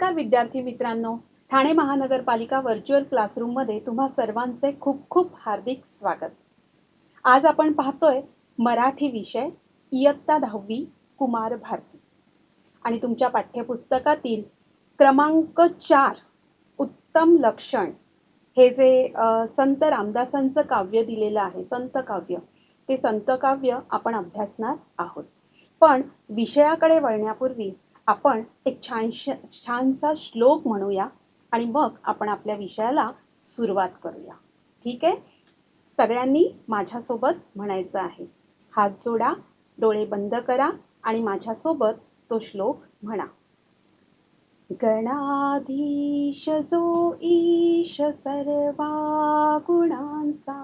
नमस्कार विद्यार्थी मित्रांनो, ठाणे महानगरपालिका व्हर्च्युअल क्लासरूममध्ये तुम्हा सर्वांचे खूप खूप हार्दिक स्वागत. आज आपण पाहतोय मराठी विषय इयत्ता 10वी कुमार भारती आणि तुमच्या पाठ्यपुस्तकातील क्रमांक 4 उत्तम लक्षण हे जे संत रामदासांचं काव्य दिलेलं आहे, संत काव्य, ते संत काव्य आपण अभ्यासणार आहोत. पण विषयाकडे वळण्यापूर्वी आपण एक छानसा श्लोक म्हणूया आणि मग आपण आपल्या विषयाला सुरुवात करूया. ठीक आहे? सगळ्यांनी माझ्यासोबत म्हणायचं आहे. हात जोडा, डोळे बंद करा आणि माझ्यासोबत तो श्लोक म्हणा. गणाधीश जो ईश सर्वा गुणांचा,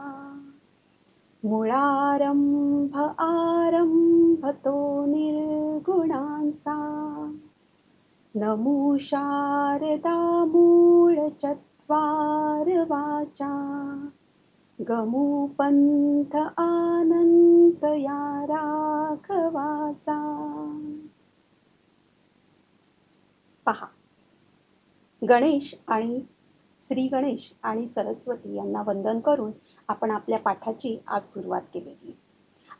मुळारंभ आरंभ तो निर्गुणांचा, नमो शारदा मूळ चत्वार वाचा, गमू पंथ आनंद या राघवाचा. पहा, गणेश आणि श्री गणेश आणि सरस्वती यांना वंदन करून आपण आपल्या पाठाची आज सुरुवात केलेली.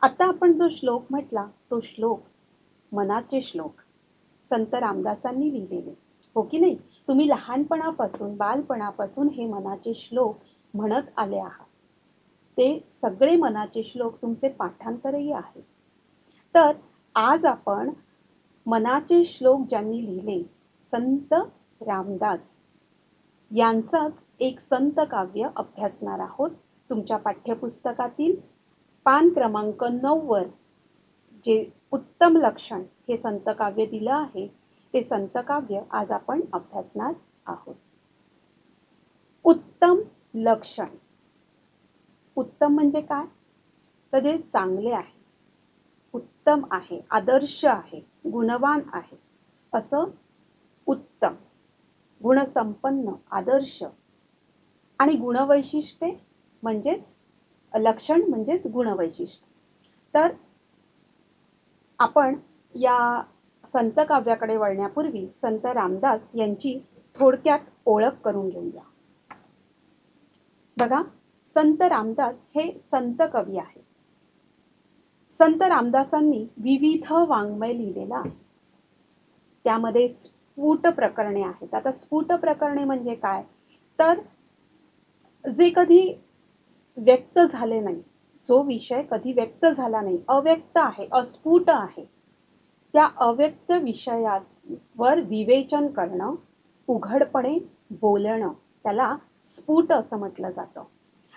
आता आपण जो श्लोक म्हटला तो श्लोक मनाचे श्लोक संत रामदासांनी लिहिलेले, हो की नाही? तुम्ही लहानपणापासून बालपणापासून हे मनाचे श्लोक म्हणत आले आहात. ते सगळे मनाचे श्लोक तुमचे पाठांतरही आहे. तर आज आपण मनाचे श्लोक ज्यांनी लिहिले संत रामदास यांचाच एक संत काव्य अभ्यासणार आहोत. तुमच्या पाठ्यपुस्तकातील पान क्रमांक 9 वर जे उत्तम लक्षण हे संत काव्य दिलं आहे ते संत काव्य आज आपण अभ्यासणार आहोत. उत्तम लक्षण. उत्तम म्हणजे काय? तर ते चांगले आहे, उत्तम आहे, आदर्श आहे, गुणवान आहे असं उत्तम. गुणसंपन्न, आदर्श आणि गुणवैशिष्ट्ये म्हणजेच लक्षण म्हणजेच गुणवैशिष्ट्य. तर आपण या संत काव्याकडे वळण्यापूर्वी संत रामदास यांची थोडक्यात ओळख करून घेऊया. बघा, संत रामदास हे संत कवी आहेत. संत रामदासांनी विविध वाङ्मय लिहिलेला आहे. त्यामध्ये स्फुट प्रकरणे आहेत. आता स्फुट प्रकरणे म्हणजे काय? तर जे कधी व्यक्त झाले नाही, जो विषय कधी व्यक्त झाला नाही, अव्यक्त आहे, अस्फुट आहे, त्या अव्यक्त विषयावर विवेचन करणं, उघडपणे बोलणं, त्याला स्फुट असं म्हटलं जातं.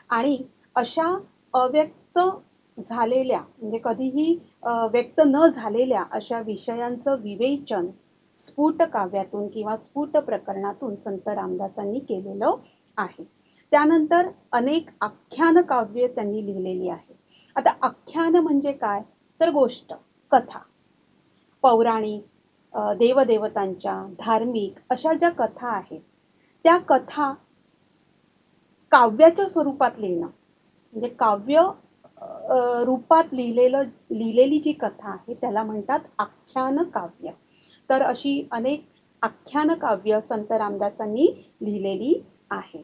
आणि अशा अव्यक्त झालेल्या म्हणजे कधीही व्यक्त न झालेल्या अशा विषयांचं विवेचन स्फुट काव्यातून किंवा स्फुट प्रकरणातून संत रामदासांनी केलेलं आहे. त्यानंतर अनेक आख्यान काव्य त्यांनी लिहिलेली आहे. आता आख्यान म्हणजे काय? तर गोष्ट, कथा, पौराणिक, देवदेवतांच्या, धार्मिक अशा ज्या कथा आहेत त्या कथा काव्याच्या स्वरूपात लिहिणं म्हणजे काव्य रूपात लिहिलेली जी कथा आहे त्याला म्हणतात आख्यान काव्य. तर अशी अनेक आख्यान काव्य संत रामदासांनी लिहिलेली आहेत.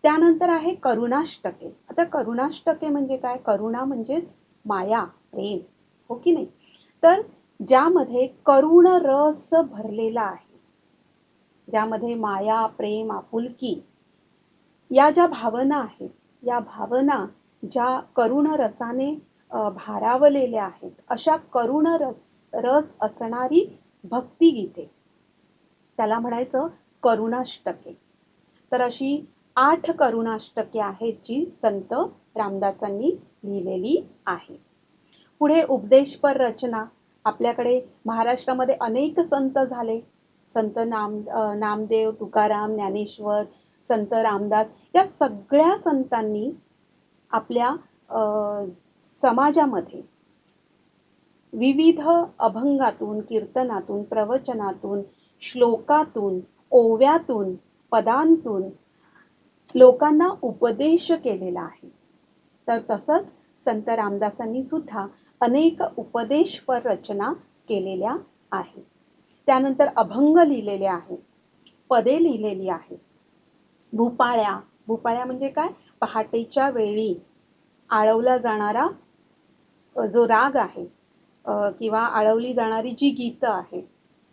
त्यानंतर आहे करुणाष्टके. आता करुणाष्टके म्हणजे काय? करुणा म्हणजेच माया, प्रेम, हो की नाही? तर ज्यामध्ये करुण रस भरलेला आहे, ज्यामध्ये माया, प्रेम, आपुलकी या ज्या भावना आहेत, या भावना ज्या करुण रसाने भारावलेल्या आहेत, अशा करुण रस असणारी भक्तिगीते, त्याला म्हणायचं करुणाष्टके. तर अशी 8 करुणाष्टके आहेत जी संत रामदासांनी लिहिलेली आहेत. पुढे उपदेशपर रचना. आपल्याकडे महाराष्ट्रामध्ये अनेक संत झाले. संत नामदेव, तुकाराम, ज्ञानेश्वर, संत रामदास या सगळ्या संतांनी आपल्या समाजामध्ये विविध अभंगातून, कीर्तनातून, प्रवचनातून, श्लोकातून, ओव्यातून, पदांतून लोकांना उपदेश केलेला आहे. तर तसंच संत रामदासांनी सुद्धा अनेक उपदेशपर रचना केलेल्या आहेत. त्यानंतर अभंग लिहिलेले आहेत. पदे लिहिलेली आहेत. भूपाळ्या, भूपाळ्या म्हणजे काय? पहाटेच्या वेळी आळवला जाणारा जो राग आहे किंवा आळवली जाणारी जी गीतं आहेत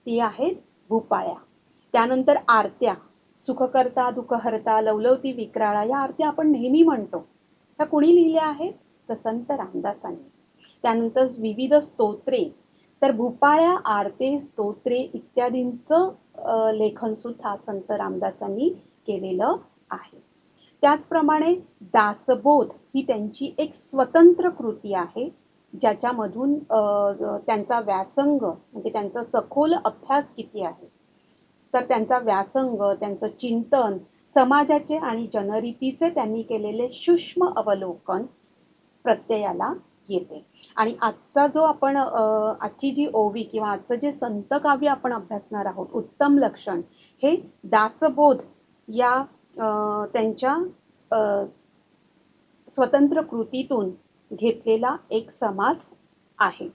ती आहेत भूपाळ्या. त्यानंतर आरत्या, सुखकर्ता दुःखहर्ता लवलवती विक्राळा, या आरत्या आपण नेहमी म्हणतो. त्या कुणी लिहिल्या आहेत? तर संत रामदासांनी. त्यानंतर विविध स्तोत्रे, तर भूपाळ्या, आरते, स्तोत्रे इत्यादींचं लेखन सुद्धा संत रामदासांनी केलेलं आहे. त्याचप्रमाणे दासबोध ही त्यांची एक स्वतंत्र कृती आहे, ज्याच्यामधून त्यांचा व्यासंग म्हणजे त्यांचा सखोल अभ्यास किती आहे. तर त्यांचा व्यासंग, त्यांचं चिंतन, समाजाचे आणि जनरीतीचे त्यांनी केलेले सूक्ष्म अवलोकन प्रत्ययाला येते. आणि आजचा जो आपण आजची जी ओवी किंवा आजचं जे संत काव्य आपण अभ्यासणार आहोत, उत्तम लक्षण, हे दासबोध या त्यांच्या स्वतंत्र कृतीतून घेतलेला एक समास आहे.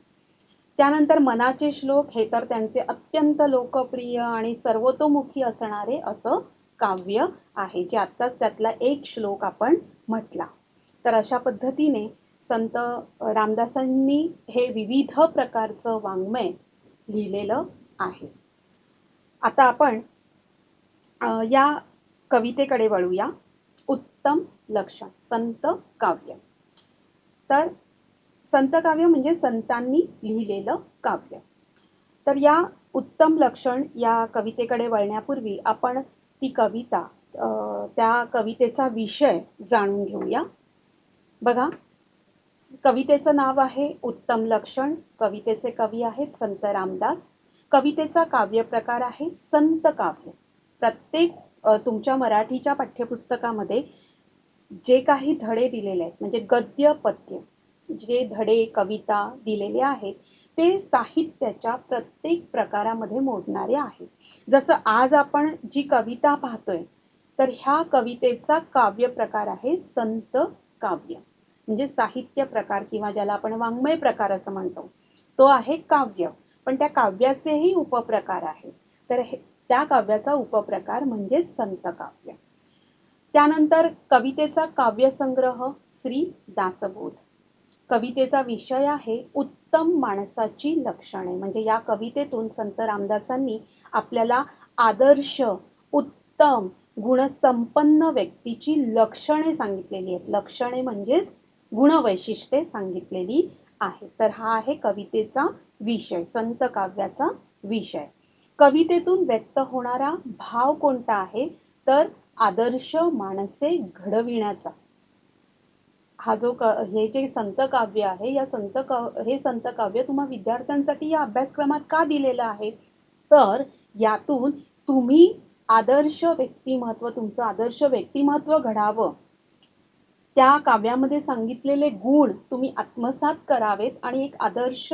त्यानंतर मनाचे श्लोक, हे तर त्यांचे अत्यंत लोकप्रिय आणि सर्वतोमुखी असणारे असं काव्य आहे, जे आत्ताच त्यातला एक श्लोक आपण म्हटला. तर अशा पद्धतीने संत रामदासांनी हे विविध प्रकारचं वाङ्मय लिहिलेलं आहे. आता आपण या कवितेकडे वळूया. उत्तम लक्षण, संत काव्य. तर संत काव्य म्हणजे संतांनी लिहिलेलं काव्य. तर या उत्तम लक्षण या कवितेकडे वळण्यापूर्वी आपण ती कविता, त्या कवितेचा विषय जाणून घेऊया. बघा, कवितेचं नाव आहे उत्तम लक्षण. कवितेचे कवी आहेत संत रामदास. कवितेचा काव्य प्रकार आहे संत काव्य. प्रत्येक तुमच्या मराठीच्या पाठ्यपुस्तकामध्ये जे काही धडे दिलेले आहेत, म्हणजे गद्य पद्य जे धडे कविता दिलेले आहेत, ते साहित्याच्या प्रत्येक प्रकारामध्ये मोडणारे आहेत. जसं आज आपण जी कविता पाहतोय, तर ह्या कवितेचा काव्य प्रकार आहे संत काव्य. म्हणजे साहित्य प्रकार किंवा ज्याला आपण वाङ्मय प्रकार असं म्हणतो, तो आहे काव्य. पण त्या काव्याचेही उपप्रकार आहेत. तर त्या काव्याचा उपप्रकार म्हणजे संत काव्य. त्यानंतर कवितेचा काव्यसंग्रह श्री दासबोध. कवितेचा विषय आहे उत्तम माणसाची लक्षणे. म्हणजे या कवितेतून संत रामदासांनी आपल्याला आदर्श, उत्तम, गुणसंपन्न व्यक्तीची लक्षणे सांगितलेली आहेत. लक्षणे म्हणजेच गुणवैशिष्ट्ये सांगितलेली आहेत. तर हा आहे कवितेचा विषय, संत काव्याचा विषय. कवितेतून व्यक्त होणारा भाव कोणता आहे? तर आदर्श माणसे घडविण्याचा. हा जो हे जे संत काव्य आहे, या हे संत काव्य तुम्हा विद्यार्थ्यांसाठी या अभ्यासक्रमात का दिलेलं आहे? तर यातून तुम्ही आदर्श व्यक्तिमत्व, तुमचं आदर्श व्यक्तिमत्व घडावं, त्या काव्यामध्ये सांगितलेले गुण तुम्ही आत्मसात करावेत आणि एक आदर्श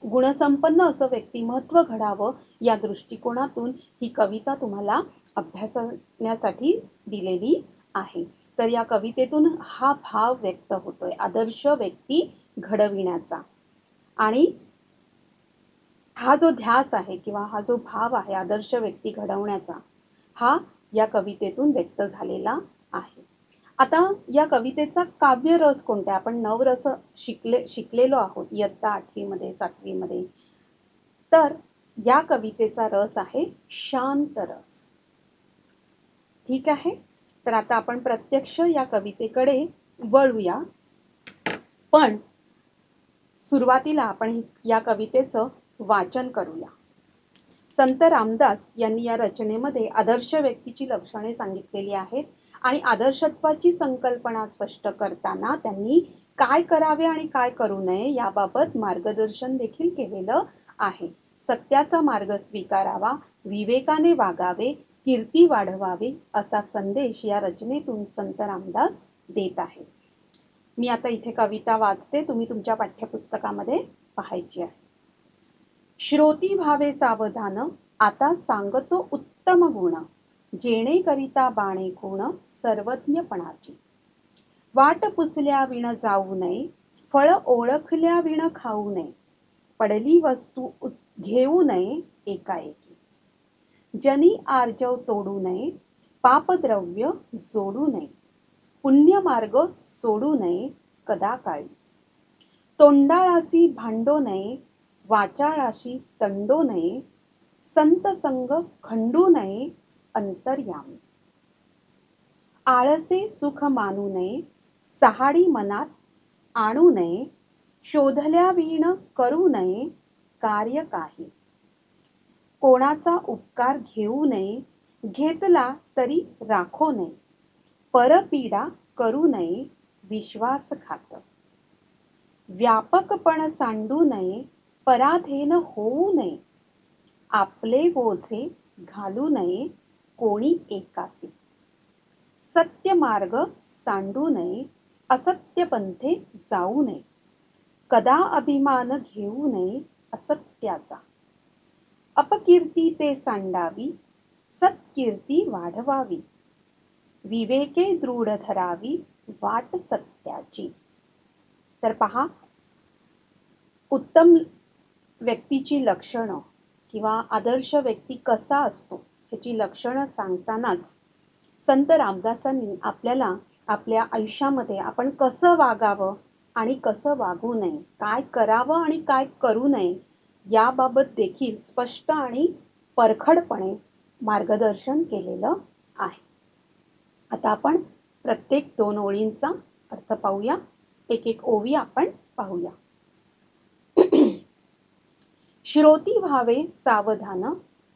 गुणसंपन्न असं व्यक्तिमत्व घडावं, या दृष्टिकोनातून ही कविता तुम्हाला अभ्यासण्यासाठी दिलेली आहे. तर या कवितेतून हा भाव व्यक्त होतोय, आदर्श व्यक्ती घडविण्याचा. आणि हा जो ध्यास आहे किंवा हा जो भाव आहे आदर्श व्यक्ती घडवण्याचा, हा या कवितेतून व्यक्त झालेला आहे. आता या कवितेचा काव्य रस कोणता? आपण 9 रस शिकलेलो आहोत इयत्ता 8वी मध्ये 7वी मध्ये. तर या कवितेचा रस आहे शांत रस. ठीक आहे. तर आता आपण प्रत्यक्ष या कवितेकडे वळूया. पण सुरुवातीला आपण या कवितेचं वाचन करूया. संत रामदास यांनी या रचनेमध्ये आदर्श व्यक्तीची लक्षणे सांगितलेली आहेत आणि आदर्शत्वाची संकल्पना स्पष्ट करताना त्यांनी काय करावे आणि काय करू नये याबाबत मार्गदर्शन देखील केलेलं आहे. सत्याचा मार्ग स्वीकारावा, विवेकाने वागावे, कीर्ती वाढवावी, असा संदेश या रचनेतून संत रामदास देत आहेत. मी आता इथे कविता वाचते, तुम्ही तुमच्या पाठ्यपुस्तकामध्ये पाहायची आहे. श्रोती भावे सावधान, आता सांगतो उत्तम गुण, जेणे करिता बाणे गुण सर्वज्ञपणाची. वाट पुसल्या विण जाऊ नये, फळ ओळखल्या विण खाऊ नये, पडली वस्तू घेऊ नये एकाएकी. जनी आर्जव तोडू नये, पापद्रव्य जोडू नये, पुण्यमार्ग सोडू नये कदाकाळी. तोंडाळासी भांडो नये, वाचाळाशी तंडो नये, संत संग खंडू नये अंतर्यामी. आळसे सुख मानू नये, चहाडी मनात आणू नये, शोधल्या विण करू नये कार्य काही. कोणाचा उपकार घेऊ नये, घेतला तरी राखो नये, परपीडा करू नये विश्वासघात. व्यापकपण सांडू नये, पराधीन होऊ नये, आपले ओझे घालू नये कोणी एकासी. सत्य मार्ग सांडू नये, असत्य पंथे जाऊ नये, कदा अभिमान घेऊ नये असत्याचा. अपकीर्ती ते सांडावी, सत्कीर्ती वाढवावी, विवेके दृढ धरावी वाट सत्याची. तर पहा, उत्तम व्यक्तीची लक्षणं किंवा आदर्श व्यक्ती कसा असतो ह्याची लक्षणं सांगतानाच संत रामदासांनी आपल्याला आपल्या आयुष्यामध्ये आपण कसं वागावं आणि कसं वागू नये, काय करावं आणि काय करू नये याबाबत देखील स्पष्ट आणि परखडपणे मार्गदर्शन केलेलं आहे. आता आपण प्रत्येक 2 ओळींचा अर्थ पाहूया. एक एक ओवी आपण पाहूया. श्रोती व्हावे सावधान,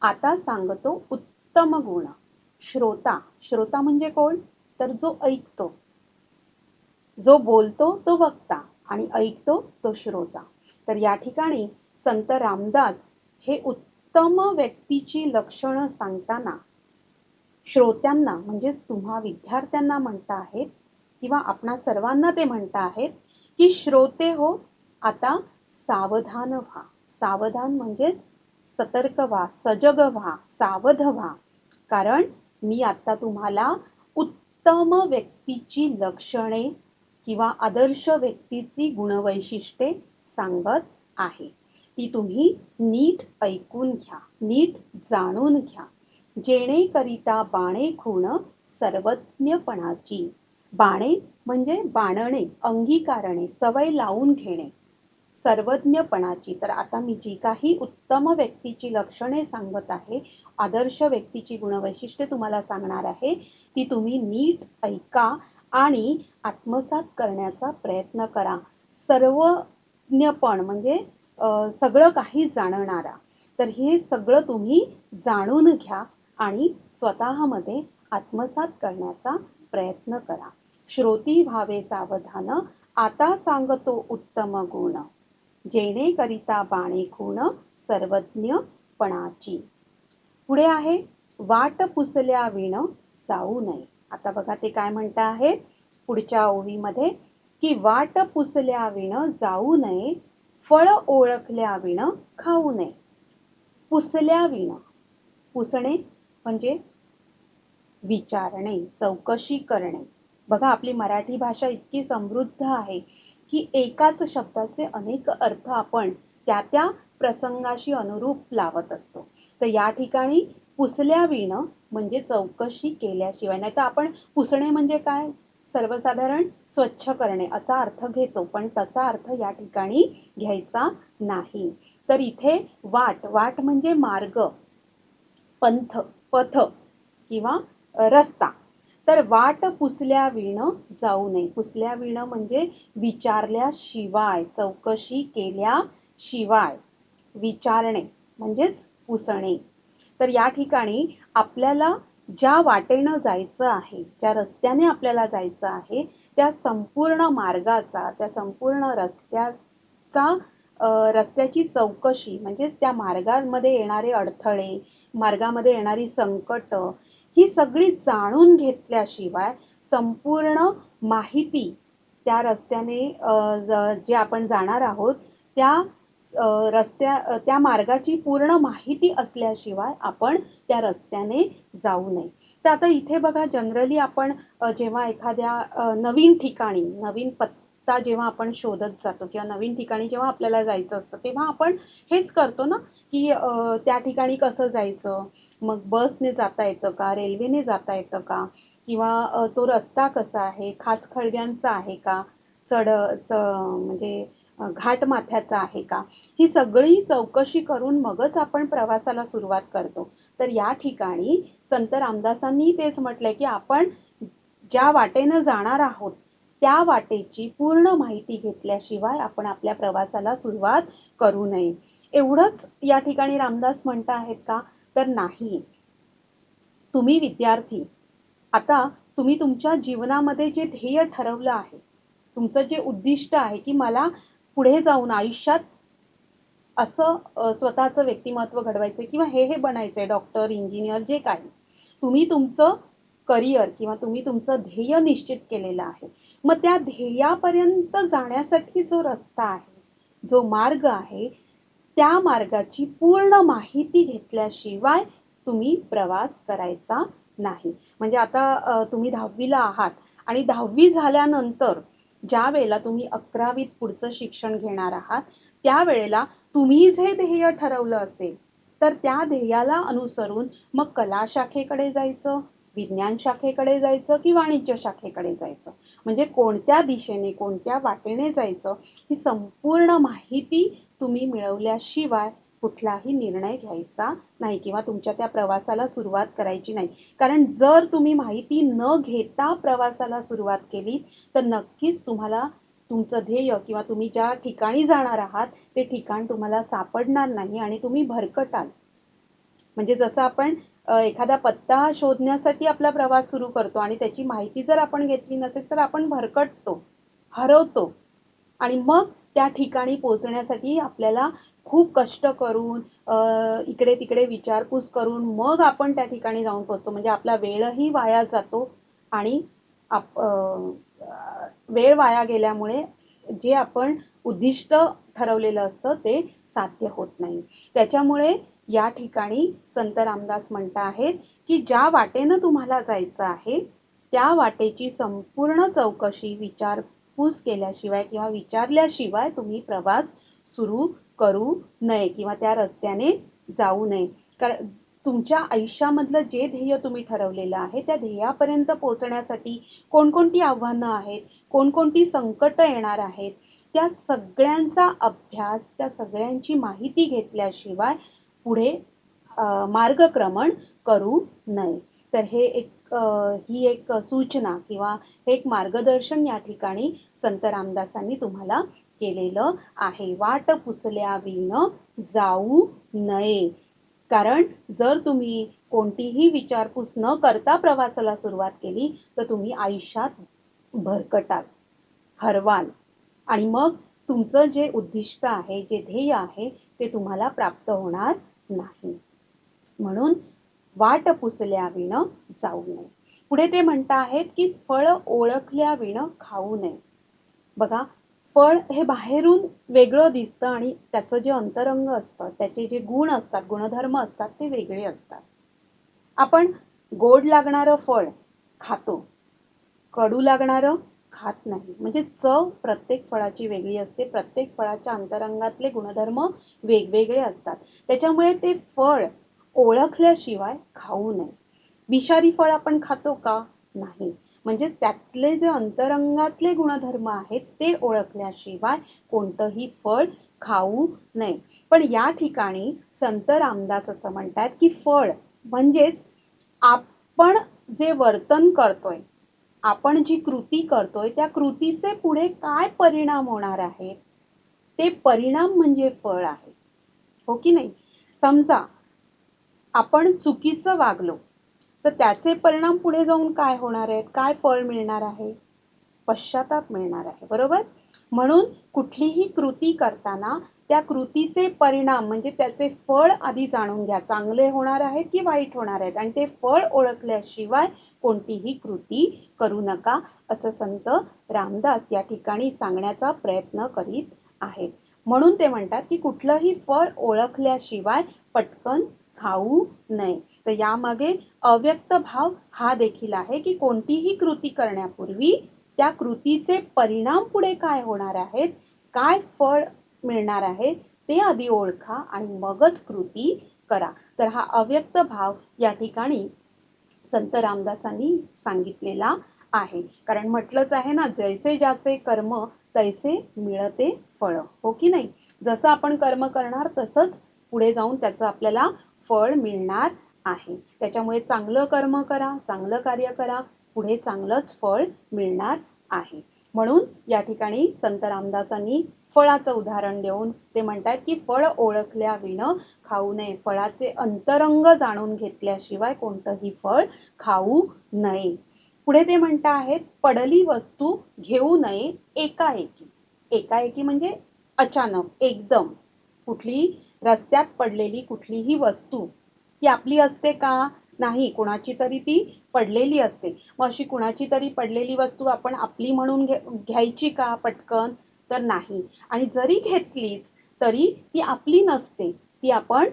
आता सांगतो उत्तम गुण. श्रोता, श्रोता म्हणजे कोण? तर जो ऐकतो. जो बोलतो तो वक्ता आणि ऐकतो तो श्रोता. तर या ठिकाणी संत रामदास हे उत्तम व्यक्तीची लक्षणं सांगताना श्रोत्यांना म्हणजेच तुम्हा विद्यार्थ्यांना म्हणता आहेत किंवा आपणा सर्वांना ते म्हणता आहेत की श्रोते हो, आता सावधान व्हा. सावधान म्हणजेच सतर्क व्हा, सजग व्हा, सावध व्हा. कारण मी आता तुम्हाला उत्तम व्यक्तीची लक्षणे किंवा आदर्श व्यक्तीची गुणवैशिष्ट्ये सांगत आहे. ती तुम्ही नीट ऐकून घ्या, नीट जाणून घ्या. जेणेकरिता बाणे खूण सर्वज्ञपणाची. बाणे म्हणजे बाणणे, अंगीकारणे, सवय लावून घेणे. सर्वज्ञपणाची. तर आता मी जी काही उत्तम व्यक्तीची लक्षणे सांगत आहे, आदर्श व्यक्तीची गुणवैशिष्ट्ये तुम्हाला सांगणार आहे, ती तुम्ही नीट ऐका आणि आत्मसात करण्याचा प्रयत्न करा. सर्वज्ञपण म्हणजे सगळं काही जाणणारा. तर हे सगळं तुम्ही जाणून घ्या आणि स्वतःमध्ये आत्मसात करण्याचा प्रयत्न करा. श्रोती व्हावे सावधान, आता सांगतो उत्तम गुण. जेणेकरिता बाणे खूण सर्वज्ञपणाची. पुढे आहे वाट पुसल्या विण जाऊ नये. आता बघा ते काय म्हणता आहेत पुढच्या ओवीमध्ये की वाट पुसल्या विण जाऊ नये, फळ ओळखल्या विण खाऊ नये. पुसल्या विण, पुसणे म्हणजे विचारणे, चौकशी करणे. बघा आपली मराठी भाषा इतकी समृद्ध आहे की एकाच शब्दाचे अनेक अर्थ आपण त्या त्या प्रसंगाशी अनुरूप लावत असतो. तर या ठिकाणी पुसल्या विण म्हणजे चौकशी केल्याशिवाय, नाही तर आपण पुसणे म्हणजे काय सर्वसाधारण स्वच्छ करणे असा अर्थ घेतो, पण तसा अर्थ या ठिकाणी घ्यायचा नाही. तर इथे वाट, वाट म्हणजे मार्ग, पंथ, पथ किंवा रस्ता. तर वाट पुसल्या विण जाऊ नये. पुसल्या विण म्हणजे विचारल्याशिवाय, चौकशी केल्याशिवाय. विचारणे म्हणजेच पुसणे. तर या ठिकाणी आपल्याला ज्या वाटेनं जायचं आहे, ज्या रस्त्याने आपल्याला जायचं आहे, त्या संपूर्ण मार्गाचा, त्या संपूर्ण रस्त्याची चौकशी म्हणजेच त्या मार्गामध्ये येणारे अडथळे, मार्गामध्ये येणारी संकट ही सगळी जाणून घेतल्याशिवाय संपूर्ण माहिती त्या रस्त्याने जे आपण जाणार आहोत त्या मार्गाची पूर्ण माहिती असल्याशिवाय आपण त्या रस्त्याने जाऊ नये. तर आता इथे बघा जनरली आपण जेव्हा एखाद्या नवीन ठिकाणी, नवीन रस्ता जेव्हा आपण शोधत जातो किंवा नवीन ठिकाणी जेव्हा आपल्याला जायचं असतं तेव्हा आपण हेच करतो ना, की त्या ठिकाणी कसं जायचं, मग बसने जाता येतं का, रेल्वेने जाता येतं का, किंवा तो रस्ता कसा आहे, खाचखळग्यांचा आहे का, म्हणजे घाटमाथ्याचा आहे का, ही सगळी चौकशी करून मगच आपण प्रवासाला सुरुवात करतो. तर या ठिकाणी संत रामदासांनी तेच म्हटलंय, की आपण ज्या वाटेनं जाणार आहोत त्या वाटेची पूर्ण माहिती घेतल्याशिवाय आपण आपल्या प्रवासाला सुरुवात करू नये. एवढंच या ठिकाणी रामदास म्हणत आहेत का? तर नाही. तुम्ही विद्यार्थी, आता तुम्ही तुमच्या जीवनामध्ये जे ध्येय ठरवलं आहे, तुमचं जे उद्दिष्ट आहे, की मला पुढे जाऊन आयुष्यात असं स्वतःचं व्यक्तिमत्व घडवायचंय किंवा हे बनायचंय, डॉक्टर, इंजिनियर, जे काही. तुम्ही तुमचं करिअर किंवा तुम्ही तुमचं ध्येय निश्चित केलेलं आहे. मग त्या ध्येयापर्यंत जाण्यासाठी जो रस्ता आहे, जो मार्ग आहे, त्या मार्गाची पूर्ण माहिती घेतल्याशिवाय तुम्ही प्रवास करायचा नाही. म्हणजे आता तुम्ही 10वी ला आहात आणि 10वी झाल्यानंतर ज्या वेळेला तुम्ही 11वीत पुढचं शिक्षण घेणार आहात, त्यावेळेला तुम्ही जे ध्येय ठरवलं असेल, तर त्या ध्येयाला अनुसरून मग कला शाखेकडे जायचं, विज्ञान शाखेकडे जायचं की वाणिज्य शाखेकडे जायचं. म्हणजे कोणत्या दिशेने, कोणत्या वाटेने जायचं, ही संपूर्ण माहिती तुम्ही मिळवल्याशिवाय कुठलाही निर्णय घ्यायचा नाही किंवा तुमच्या त्या प्रवासाला सुरुवात करायची नाही. कारण जर तुम्ही माहिती न घेता प्रवासाला सुरुवात केली, तर नक्कीच तुम्हाला तुमचं ध्येय किंवा तुम्ही ज्या ठिकाणी जाणार आहात, ते ठिकाण तुम्हाला सापडणार नाही आणि तुम्ही भरकटाल. म्हणजे जसं आपण एखादा पत्ता शोधण्यासाठी आपला प्रवास सुरू करतो आणि त्याची माहिती जर आपण घेतली नसेल, तर आपण भरकटतो, हरवतो आणि मग त्या ठिकाणी पोहोचण्यासाठी आपल्याला खूप कष्ट करून इकडे तिकडे विचारपूस करून मग आपण त्या ठिकाणी जाऊन पोहोचतो. म्हणजे आपला वेळही वाया जातो आणि वेळ वाया गेल्यामुळे जे आपण उद्दिष्ट ठरवलेलं असतं ते साध्य होत नाही. त्याच्यामुळे या ठिकाणी संत रामदास म्हणत आहेत, की ज्या वाटेनं तुम्हाला जायचं आहे, त्या वाटेची संपूर्ण चौकशी, विचारपूस केल्याशिवाय किंवा विचारल्याशिवाय तुम्ही प्रवास सुरू करू नये किंवा त्या रस्त्याने जाऊ नये. कारण तुमच्या आयुष्यामधलं जे ध्येय तुम्ही ठरवलेलं आहे, त्या ध्येयापर्यंत पोहोचण्यासाठी कोणकोणती आव्हानं आहेत, कोणकोणती संकटं येणार आहेत, त्या सगळ्यांचा अभ्यास, त्या सगळ्यांची माहिती घेतल्याशिवाय पुढे मार्गक्रमण करू नये. तर ही एक सूचना किंवा हे एक मार्गदर्शन या ठिकाणी संत रामदासांनी तुम्हाला केलेलं आहे. वाट पुसल्या विण जाऊ नये. कारण जर तुम्ही कोणतीही विचारपूस न करता प्रवासाला सुरुवात केली, तर तुम्ही आयुष्यात भरकटाल, हरवाल आणि मग तुमचं जे उद्दिष्ट आहे, जे ध्येय आहे, ते तुम्हाला प्राप्त होणार नाही. म्हणून वाट पुसल्या विण जाऊ नये. पुढे ते म्हणत आहेत, की फळ ओळखल्या विण खाऊ नये. बघा, फळ हे बाहेरून वेगळं दिसतं आणि त्याचं जे अंतरंग असतं, त्याचे जे गुण असतात, गुणधर्म असतात, ते वेगळे असतात. आपण गोड लागणारं फळ खातो, कडू लागणारं खात नाही. म्हणजे चव प्रत्येक फळाची वेगळी असते. प्रत्येक फळाच्या अंतरंगातले गुणधर्म वेगवेगळे असतात. त्याच्यामुळे ते फळ ओळखल्याशिवाय खाऊ नये. विषारी फळ आपण खातो का? नाही. म्हणजे त्यातले जे अंतरंगातले गुणधर्म आहेत ते ओळखल्याशिवाय कोणतंही फळ खाऊ नये. पण या ठिकाणी संत रामदास असं म्हणतात, की फळ म्हणजेच आपण जे वर्तन करतोय, आपण जी कृती करतोय, त्या कृतीचे पुढे काय परिणाम होणार आहेत, ते परिणाम म्हणजे फळ आहे. हो की नाही? समजा आपण चुकीचं वागलो, तर त्याचे परिणाम पुढे जाऊन काय होणार आहेत? काय फळ मिळणार आहे? पश्चाताप मिळणार आहे. बरोबर? म्हणून कुठलीही कृती करताना त्या कृतीचे परिणाम म्हणजे त्याचे फळ आधी जाणून घ्या. चांगले होणार आहेत की वाईट होणार आहेत आणि ते फळ ओळखल्याशिवाय कोणतीही कृती करू नका, असं संत रामदास या ठिकाणी सांगण्याचा प्रयत्न करीत आहेत. म्हणून ते म्हणतात, की कुठलंही फळ ओळखल्याशिवाय पटकन खाऊ नये. तर यामागे अव्यक्त भाव हा देखील आहे, की कोणतीही कृती करण्यापूर्वी त्या कृतीचे परिणाम पुढे काय होणार आहेत, काय फळ मिळणार आहे ते आधी ओळखा आणि मगच कृती करा. तर हा अव्यक्त भाव या ठिकाणी संत रामदासांनी सांगितलेला आहे. कारण म्हटलंच आहे ना, जैसे ज्याचे कर्म तैसे मिळते फळ, हो की नाही? जसं आपण कर्म करणार तसंच पुढे जाऊन त्याचं आपल्याला फळ मिळणार आहे. त्याच्यामुळे चांगलं कर्म करा, चांगलं कार्य करा, पुढे चांगलंच फळ मिळणार आहे. म्हणून या ठिकाणी संत रामदासांनी फळाचं उदाहरण देऊन ते म्हणतात की फळ ओळखल्या विण खाऊ नये. फळाचे अंतरंग जाणून घेतल्याशिवाय कोणतंही फळ खाऊ नये. पुढे ते म्हणत आहेत, पडली वस्तू घेऊ नये एकाएकी. एकाएकी म्हणजे अचानक, एकदम. कुठली रस्त्यात पडलेली कुठलीही वस्तू ती आपली असते का? नाही, कुणाची तरी ती पडलेली असते. मग अशी कुणाची तरी पडलेली वस्तू आपण आपली म्हणून घ्यायची का पटकन? तर नाही. आणि जरी घेतलीच तरी ती आपली नसते. ती आपण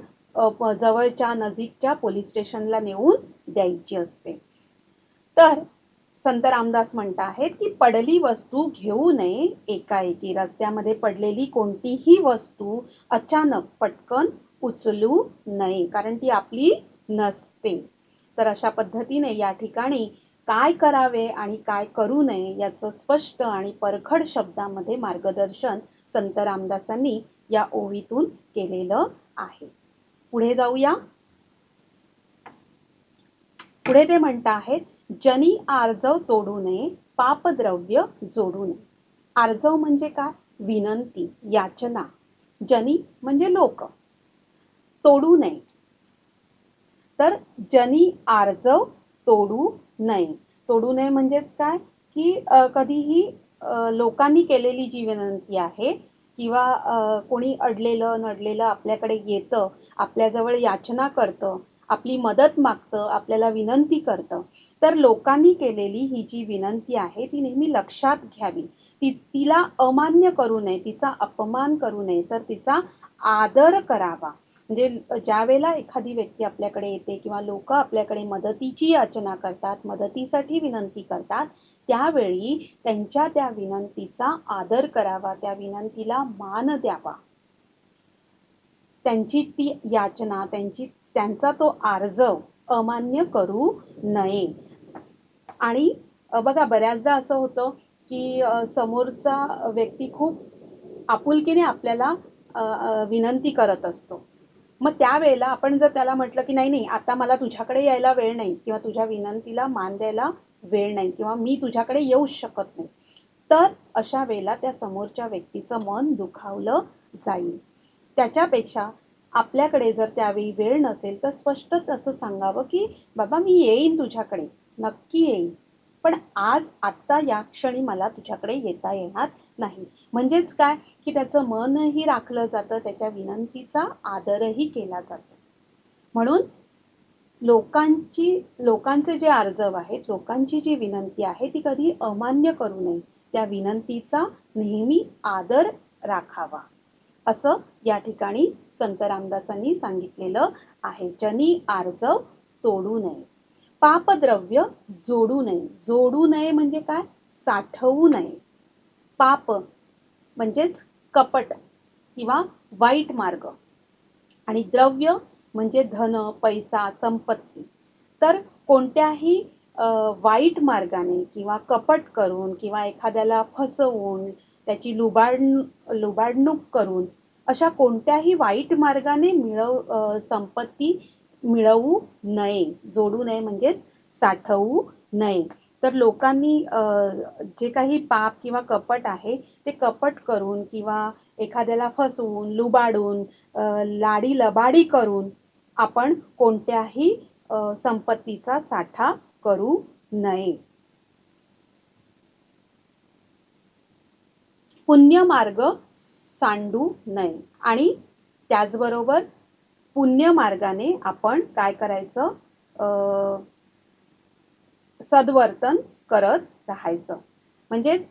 जवळच्या नजीकच्या पोलीस स्टेशनला नेऊन द्यायची असते. तर संत रामदास म्हणत आहेत की पडली वस्तू घेऊ नये एकाएकी. रस्त्यामध्ये पडलेली कोणतीही वस्तू अचानक पटकन उचलू नये, कारण ती आपली नसते. तर अशा पद्धतीने या ठिकाणी काय करावे आणि काय करू नये याचं स्पष्ट आणि परखड शब्दामध्ये मार्गदर्शन संत रामदासांनी या ओवीतून केलेलं आहे. पुढे जाऊया. पुढे ते म्हणत आहेत, जनी आर्जव तोडू नये, पापद्रव्य जोडू नये. आर्जव म्हणजे काय? विनंती, याचना. जनी म्हणजे लोक. तोडू नये. तर जनी आर्जव तोडू नये. तोडू नये म्हणजेच काय? की कधीही लोकांनी केलेली जी विनंती आहे किंवा कोणी अडलेलं नडलेलं आपल्याकडे येतं, आपल्याजवळ याचना करतं, आपली मदत मागतं, आपल्याला विनंती करतं, तर लोकांनी केलेली ही जी विनंती आहे ती नेहमी लक्षात घ्यावी. तिला अमान्य करू नये, तिचा अपमान करू नये, तर तिचा आदर करावा. म्हणजे ज्या वेळेला एखादी व्यक्ती आपल्याकडे येते किंवा लोक आपल्याकडे मदतीची याचना करतात, मदतीसाठी विनंती करतात, त्यावेळी त्यांच्या त्या विनंतीचा आदर करावा, त्या विनंतीला मान द्यावा. त्यांची ती याचना, त्यांचा तो आर्जव अमान्य करू नये. आणि बघा, बऱ्याचदा असं होतं की समोरचा व्यक्ती खूप आपुलकीने आपल्याला विनंती करत असतो. मग त्यावेळेला आपण जर त्याला म्हटलं की नाही नाही, आता मला तुझ्याकडे यायला वेळ नाही किंवा तुझ्या विनंतीला मान द्यायला वेळ नाही किंवा मी तुझ्याकडे येऊ शकत नाही, तर अशा वेळेला त्या समोरच्या व्यक्तीचं मन दुखावलं जाईल. त्याच्यापेक्षा आपल्याकडे जर त्यावेळी वेळ नसेल तर स्पष्ट तसं सांगावं की बाबा मी येईन तुझ्याकडे, नक्की येईन, पण आज आत्ता या क्षणी मला तुझ्याकडे येता येणार नाही. म्हणजेच काय की त्याचं मनही राखलं जातं, त्याच्या विनंतीचा आदरही केला जातो. म्हणून लोकांचे जे आर्जव आहेत, लोकांची जी विनंती आहे ती कधी अमान्य करू नये. त्या विनंतीचा नेहमी आदर राखावा, असं या ठिकाणी संत रामदासांनी सांगितलेलं आहे. जनी आर्जव तोडू नये, पापद्रव्य जोडू नये. जोडू नये म्हणजे काय? साठवू नये. पाप म्हणजेच कपट किंवा वाईट मार्ग, आणि द्रव्य म्हणजे धन, पैसा, संपत्ती. तर कोणत्याही वाईट मार्गाने किंवा कपट करून किंवा एखाद्याला फसवून त्याची लुबाडणूक करून अशा कोणत्याही वाईट मार्गाने संपत्ती मिळवू नये. जोडू नये म्हणजेच साठवू नये. तर लोकांनी जे काही पाप किंवा कपट आहे ते कपट करून किंवा एखाद्याला फसवून, लुबाडून, लाडी लबाडी करून आपण कोणत्याही संपत्तीचा साठा करू नये. पुण्य मार्ग सांडू नये. आणि त्याचबरोबर पुण्य मार्गाने आपण काय करायचं? सद्वर्तन करत राहायचं. म्हणजेच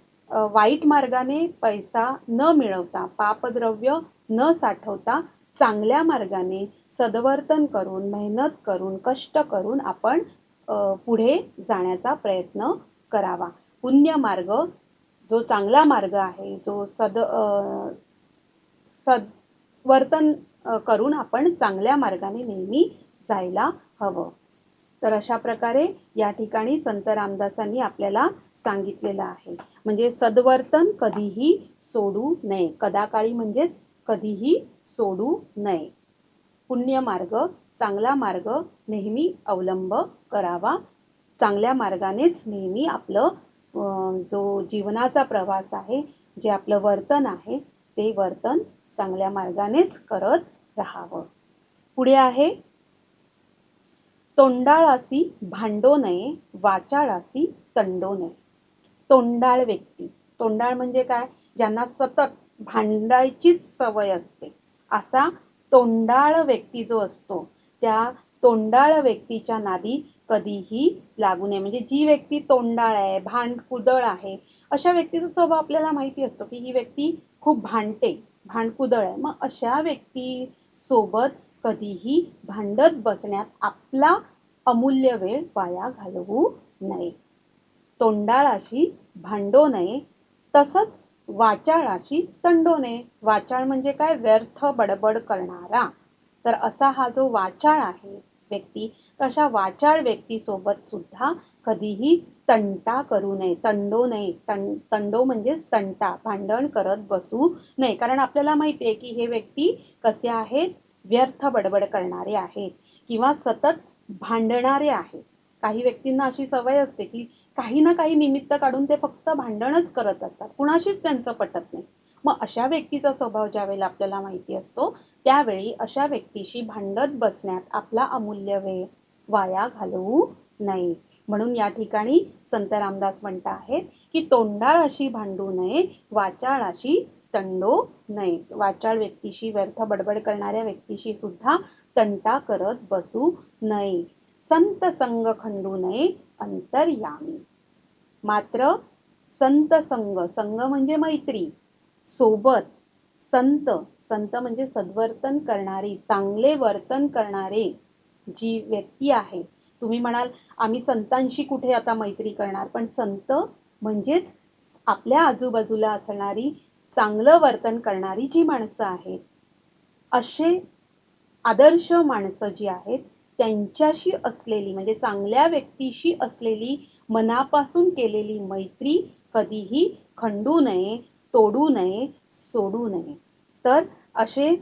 वाईट मार्गाने पैसा न मिळवता, पापद्रव्य न साठवता, चांगल्या मार्गाने सद्वर्तन करून, मेहनत करून, कष्ट करून आपण पुढे जाण्याचा प्रयत्न करावा. पुण्य मार्ग जो चांगला मार्ग आहे, जो सद्वर्तन करून आपण चांगल्या मार्गाने नेहमी जायला हवं. तर अशा प्रकारे या ठिकाणी संत रामदासांनी आपल्याला सांगितलेलं आहे. म्हणजे सद्वर्तन कधीही सोडू नये. कदाकाळी म्हणजेच कधीही सोडू नये. पुण्य मार्ग, चांगला मार्ग नेहमी अवलंब करावा. चांगल्या मार्गानेच नेहमी आपलं जो जीवनाचा प्रवास आहे, जे आपलं वर्तन आहे, ते वर्तन चांगल्या मार्गानेच करत राहावं. पुढे आहे, तोंडाळासी भांडो नये, वाचाळासी तंडो नये. तोंडाळ व्यक्ती, तोंडाळ म्हणजे काय? ज्यांना सतत भांडायचीच सवय असते, असा तोंडाळ व्यक्ती जो असतो, त्या तोंडाळ व्यक्तीच्या नादी कधीही लागू नये. म्हणजे जी व्यक्ती तोंडाळ आहे, भांडकुदळ आहे, अशा व्यक्तीचा स्वभाव आपल्याला माहिती असतो की ही व्यक्ती खूप भांडते, भांडकुदळ आहे. मग अशा व्यक्ती सोबत कधीही भांडत बसण्यात आपला अमूल्य वेळ वाया घालवू नये. तोंडाळाशी भांडो नये, तसंच वाचाळाशी तंडो नये. वाचाळ म्हणजे काय? व्यर्थ बडबड करणारा. तर असा हा जो वाचाळ आहे व्यक्ती, तशा वाचाळ व्यक्तीसोबत सुद्धा कधीही तंटा करू नये, तंडो नये. तंडो म्हणजेच तंटा, भांडण करत बसू नये. कारण आपल्याला माहिती आहे की हे व्यक्ती कसे आहेत? व्यर्थ बडबड करणारे आहेत किंवा सतत भांडणारे आहेत. काही व्यक्तींना अशी सवय असते की काही ना काही निमित्त काढून ते फक्त भांडणच करत असतात, कुणाशीच त्यांचं पटत नाही. मग अशा व्यक्तीचा स्वभाव ज्यावेळेला आपल्याला माहिती असतो, त्यावेळी अशा व्यक्तीशी भांडत बसण्यात आपला अमूल्य वेळ वाया घालवू नये. म्हणून या ठिकाणी संत रामदास म्हणत आहेत की तोंडाळाशी भांडू नये, वाचाळाशी तंडो नये. वाचाळ व्यक्तीशी, व्यर्थ बडबड करणाऱ्या व्यक्तीशी सुद्धा तंटा करत बसू नये. संत संग खंडू नये, अंतर्यामी. मात्र संत संग, संग म्हणजे मैत्री, सोबत संत, संत म्हणजे सद्वर्तन करणारी, चांगले वर्तन करणारे जी व्यक्ती आहे. तुम्ही म्हणाल आम्ही संतांशी कुठे आता मैत्री करणार, पण संत म्हणजेच आपल्या आजूबाजूला असणारी चांगलं वर्तन करणारी जी माणसं आहेत, असे आदर्श माणसं जी आहेत, त्यांच्याशी असलेली, म्हणजे चांगल्या व्यक्तीशी असलेली मनापासून केलेली मैत्री कधीही खंडू नये, तोडू नये, सोडू नये. तर असे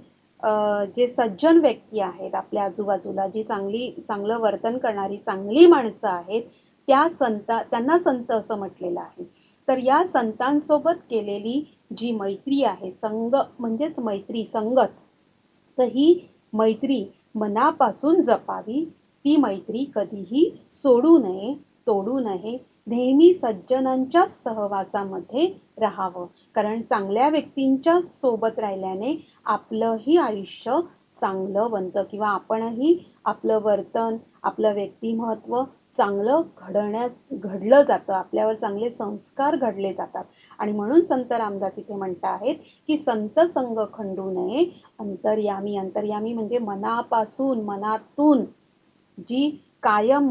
जे सज्जन व्यक्ती आहेत आपल्या आजूबाजूला, जी चांगलं वर्तन करणारी चांगली माणसं आहेत, त्यांना संत असं म्हटलेलं आहे. तर या संतांसोबत केलेली जी मैत्री आहे, संग म्हणजेच मैत्री, संगत, तर ही मैत्री मनापासून जपावी. ती मैत्री कधीही सोडू नये, तोडू नये. नेहमी सज्जनांच्या सहवासामध्ये राहावं. कारण चांगल्या व्यक्तींच्या सोबत राहिल्याने आपलंही आयुष्य चांगलं बनतं किंवा आपणही आपलं वर्तन, आपलं व्यक्तिमत्व चांगलं घडलं जातं. आपल्यावर चांगले संस्कार घडले जातात. आणि म्हणून संत रामदास इथे म्हणत आहेत की संत संग खंडू नये, अंतर्यामी. अंतर्यामी म्हणजे मनापासून, मनातून जी कायम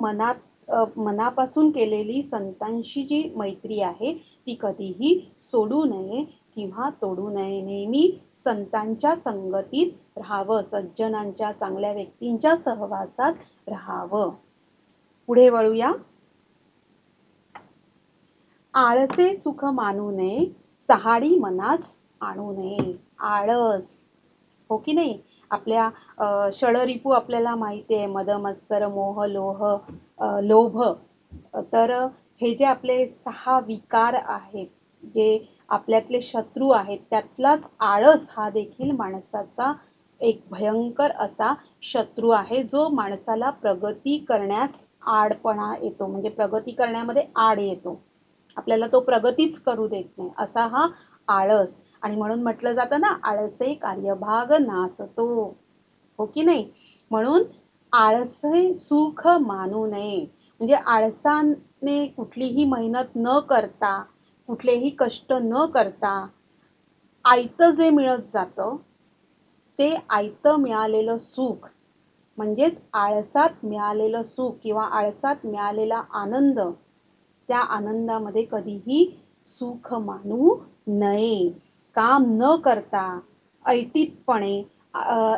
मनापासून केलेली संतांशी जी मैत्री आहे, ती कधीही सोडू नये किंवा तोडू नये. नेहमी संतांच्या संगतीत राहावं, सज्जनांच्या, चांगल्या व्यक्तींच्या सहवासात राहावं. पुढे वळूया. आळसे सुख मानू नये, चहाडी मनास आणू नये. आळस, हो की नाही? आपल्या षडरिपू आपल्याला माहिती आहे, मद मत्सर मोह लोभ. तर हे जे आपले 6 विकार आहेत, जे आपल्यातले शत्रू आहेत, त्यातलाच आळस हा देखील माणसाचा एक भयंकर असा शत्रू आहे, जो माणसाला प्रगती करण्यास आडपणा येतो, म्हणजे प्रगती करण्यामध्ये आड येतो. आपल्याला तो प्रगतीच करू देत नाही, असा हा आळस. आणि म्हणून म्हटलं जातं ना, आळसे कार्यभाग नासतो, हो की नाही? म्हणून आळसे सुख मानू नये. म्हणजे आळसाने कुठलीही मेहनत न करता, कुठलेही कष्ट न करता आयतं जे मिळत जातं, ते आयतं मिळालेलं सुख, म्हणजेच आळसात मिळालेलं सुख किंवा आळसात मिळालेला आनंद, त्या आनंदामध्ये कधीही सुख मानू नये. काम न करता ऐटीतपणे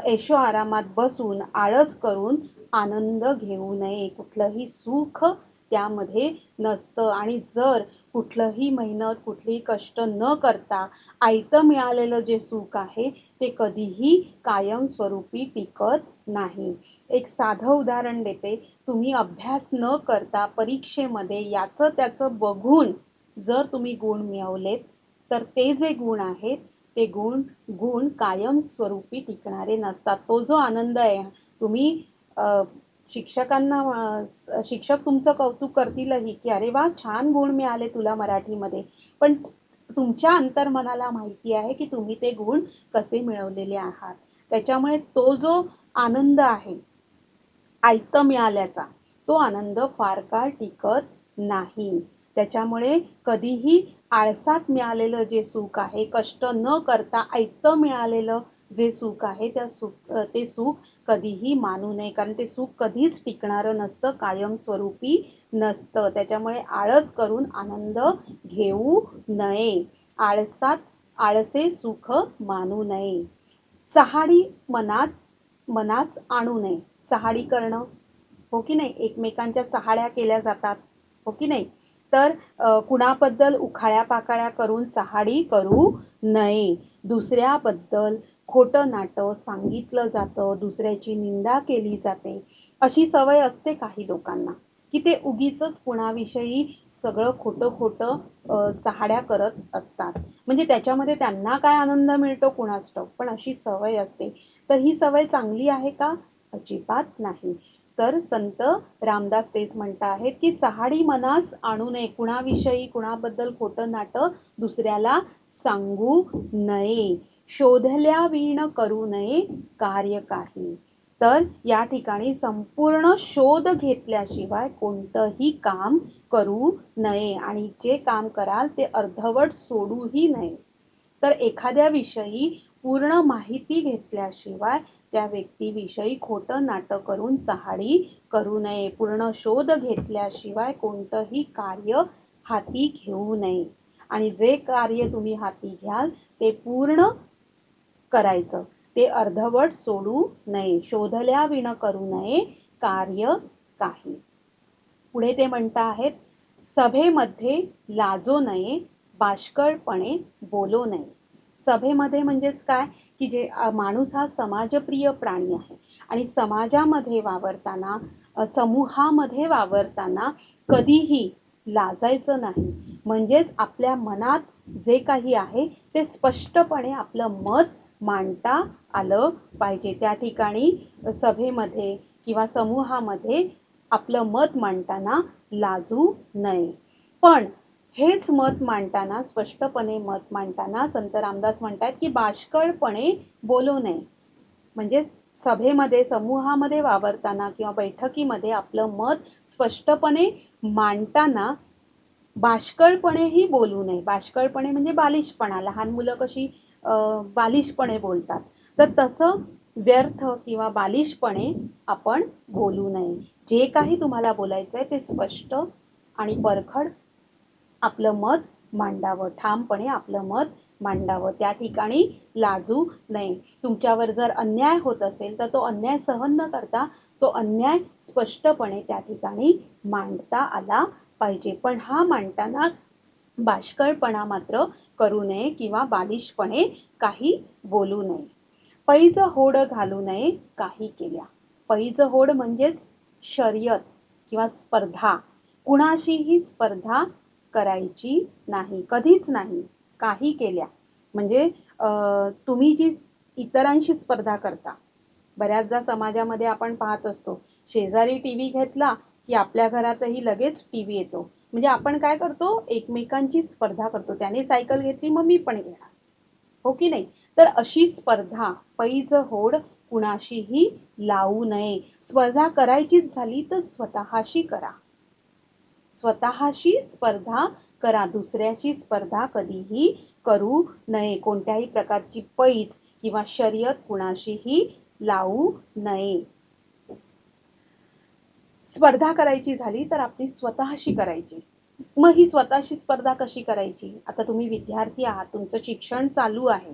ऐशो आरामात बसून आळस करून आनंद घेऊ नये. कुठलंही सुख त्यामध्ये नसतं. आणि जर कुठलंही मेहनत, कुठलेही कष्ट न करता आयतं मिळालेलं जे सुख आहे ते कधीही कायमस्वरूपी टिकत नाही. एक साधं उदाहरण देते. तुम्ही अभ्यास न करता परीक्षेमध्ये याचं त्याचं बघून जर तुम्ही गुण मिळवलेत तर ते जे गुण आहेत ते गुण कायमस्वरूपी टिकणारे नसतात. तो जो आनंद आहे, तुम्ही शिक्षकांना शिक्षक तुमचं कौतुक करतीलही की अरे वा, छान गुण मिळाले तुला मराठीमध्ये, पण तुमच्या अंतर्मनाला माहिती आहे की तुम्ही ते गुण कसे मिळवलेले आहात. त्याच्यामुळे तो जो आनंद आहे आयतं मिळाल्याचा, तो आनंद फार काळ टिकत नाही. त्याच्यामुळे कधीही आळसात मिळालेलं जे सुख आहे, कष्ट न करता आयतं मिळालेलं जे सुख आहे ते सुख कधीही मानू नये. कारण ते सुख कधीच टिकणारं नसतं, कायमस्वरूपी नसतं. त्याच्यामुळे आळस करून आनंद घेऊ नये. आळसे सुख मानू नये. चहाडी मनास आणू नये. चहाडी करणं, हो की नाही, एकमेकांच्या चहाड्या केल्या जातात, हो की नाही. तर कुणाबद्दल उखाळ्या पाकाळ्या करून चहाडी करू नये. दुसऱ्याबद्दल खोटं नाटं सांगितलं जातं, दुसऱ्याची निंदा केली जाते. अशी सवय असते काही लोकांना की ते उगीचच कुणाविषयी सगळं खोटं खोटं चहाड्या करत असतात. म्हणजे त्याच्यामध्ये त्यांना काय आनंद मिळतो कुणास ठाऊक, पण अशी सवय असते. तर ही सवय चांगली आहे का? अजिबात नाही. तर संत रामदास तेच म्हणत आहेत की चहाडी मनास आणू नये. कुणाविषयी कुणाबद्दल खोटं नाटं दुसऱ्याला सांगू नये. शोधल्या विण करू नये कार्य काही. तर या ठिकाणी संपूर्ण शोध घेतल्याशिवाय कोणतंही काम करू नये. आणि जे काम कराल ते अर्धवट सोडूही नये. तर एखाद्या विषयी पूर्ण माहिती घेतल्याशिवाय त्या व्यक्तीविषयी खोटं नाटं करून चहाडी करू नये. पूर्ण शोध घेतल्याशिवाय कोणतंही कार्य हाती घेऊ नये. आणि जे कार्य तुम्ही हाती घ्याल ते पूर्ण करायचं, ते अर्धवट सोडू नये. शोधल्या विण करू नये कार्य काही. पुढे ते म्हणत आहेत, सभेमध्ये लाजो नये, बाष्कळपणे बोलो नये. सभेमध्ये म्हणजेच काय की जे माणूस हा समाजप्रिय प्राणी आहे आणि समाजामध्ये वावरताना, समूहामध्ये वावरताना कधीही लाजायचं नाही. म्हणजेच आपल्या मनात जे काही आहे ते स्पष्टपणे आपलं मत मांडता आलं पाहिजे. त्या ठिकाणी सभेमध्ये किंवा समूहामध्ये आपलं मत मांडताना लाजू नये. पण हेच मत मांडताना, स्पष्टपणे मत मांडताना संत रामदास म्हणतात की बाष्कळपणे बोलू नये. म्हणजे सभेमध्ये, समूहामध्ये वावरताना किंवा बैठकीमध्ये आपलं मत स्पष्टपणे मांडताना बाष्कळपणेही बोलू नये. बाष्कळपणे म्हणजे बालिशपणा. लहान मुलं कशी बालिशपणे बोलतात, तर तसं व्यर्थ किंवा बालिशपणे आपण बोलू नये. जे काही तुम्हाला बोलायचं आहे ते स्पष्ट आणि परखड आपलं मत मांडावं. ठामपणे आपलं मत मांडावं. त्या ठिकाणी लाजू नये. तुमच्यावर जर अन्याय होत असेल तर तो अन्याय सहन न करता तो अन्याय स्पष्टपणे त्या ठिकाणी मांडता आला पाहिजे. पण हा मांडताना बाष्कळपणा मात्र करू नये किंवा बालिशपणे काही बोलू नये. पैज होड घालू नये काही केल्या. पैज होड म्हणजेच शर्यत किंवा स्पर्धा. कुणाशीही स्पर्धा करायची नाही, कधीच नाही. काही केल्या म्हणजे तुम्ही जी इतरांशी स्पर्धा करता. बऱ्याचदा समाजामध्ये आपण पाहत असतो, शेजारी टीव्ही घेतला की आपल्या घरातही लगेच टीव्ही येतो. म्हणजे आपण काय करतो, एकमेकांची स्पर्धा करतो. त्याने सायकल घेतली मग मी पण घेणार, हो की नाही. तर अशी स्पर्धा, पैज होड कुणाशीही लावू नये. स्पर्धा करायचीच झाली तर स्वतःशी करा. स्वतःशी स्पर्धा करा. दुसऱ्याची स्पर्धा कधीही करू नये. कोणत्याही प्रकारची पैज किंवा शर्यत कुणाशीही लावू नये. स्पर्धा करायची झाली तर आपली स्वतःशी करायची. मग ही स्वतःशी स्पर्धा कशी करायची? आता तुम्ही विद्यार्थी आहात, तुमचं शिक्षण चालू आहे.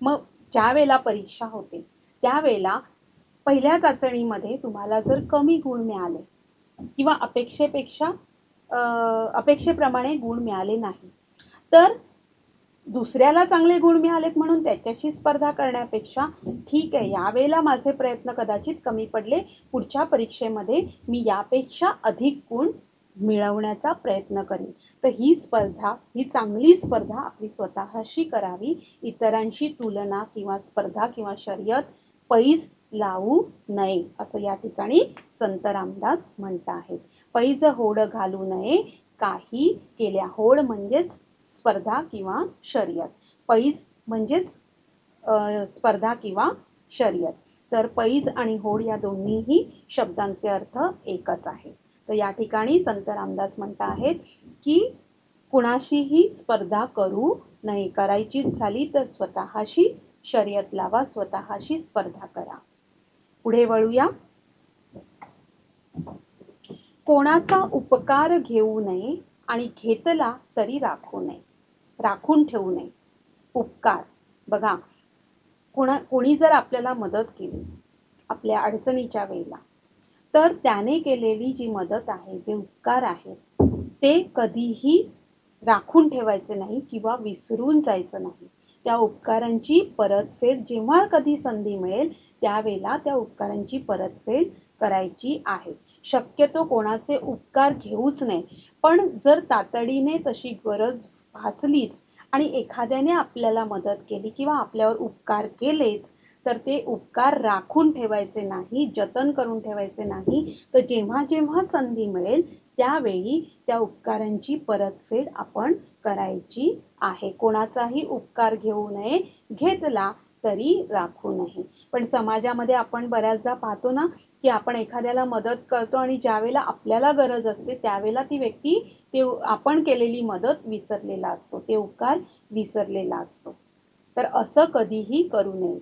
मग ज्या वेळेला परीक्षा होते, त्यावेळेला पहिल्या चाचणीमध्ये तुम्हाला जर कमी गुण मिळाले किंवा अपेक्षेप्रमाणे गुण मिळाले नाही, तर दुसऱ्याला चांगले गुण मिळालेत म्हणून त्याच्याशी स्पर्धा करण्यापेक्षा ठीक आहे, यावेळेला माझे प्रयत्न कदाचित कमी पडले, पुढच्या परीक्षेमध्ये मी यापेक्षा अधिक गुण मिळवण्याचा प्रयत्न करीन. तर ही चांगली स्पर्धा आपली स्वतःशी करावी. इतरांशी तुलना किंवा स्पर्धा किंवा शर्यत पैज लावू नये, असं या ठिकाणी संत रामदास म्हणत आहेत. पैज होड घालू नये काही केल्या. होड म्हणजेच स्पर्धा किंवा शर्यत. पैज म्हणजेच स्पर्धा किंवा शर्यत. तर पैज आणि होड या दोन्हीही शब्दांचे अर्थ एकच आहे. तर या ठिकाणी संत रामदास म्हणत आहेत की कुणाशीही स्पर्धा करू नये. करायचीच झाली तर स्वतःशी शर्यत लावा, स्वतःशी स्पर्धा करा. पुढे वळूया. कोणाचा उपकार घेऊ नये आणि घेतला तरी राखू नये. राखून ठेवू नये. उपकार बघा, कोणी जर आपल्याला मदत केली आपल्या अडचणीच्या वेळेला, तर त्याने केलेली जी मदत आहे, जे उपकार आहेत, ते कधीही राखून ठेवायचे नाही किंवा विसरून जायचं नाही. त्या उपकारांची परतफेड जेव्हा कधी संधी मिळेल त्यावेळेला त्या उपकारांची परतफेड करायची आहे. शक्यतो कोणाचे उपकार घेऊच नये. पण जर तातडीने तशी गरज भासलीच आणि एखाद्याने आपल्याला मदत केली किंवा आपल्यावर उपकार केलेच, तर ते उपकार राखून ठेवायचे नाही, जतन करून ठेवायचे नाही. तर जेव्हा जेव्हा संधी मिळेल त्यावेळी त्या उपकारांची परतफेड आपण करायची आहे. कोणाचाही उपकार घेऊ नये, घेतला तरी राखू नये. पण समाजामध्ये आपण बऱ्याचदा पाहतो ना, की आपण एखाद्याला मदत करतो आणि ज्या वेळेला आपल्याला गरज असते त्यावेळेला ती व्यक्ती ते आपण केलेली मदत विसरलेला असतो, ते उपकार विसरलेला असतो. तर असं कधीही करू नये.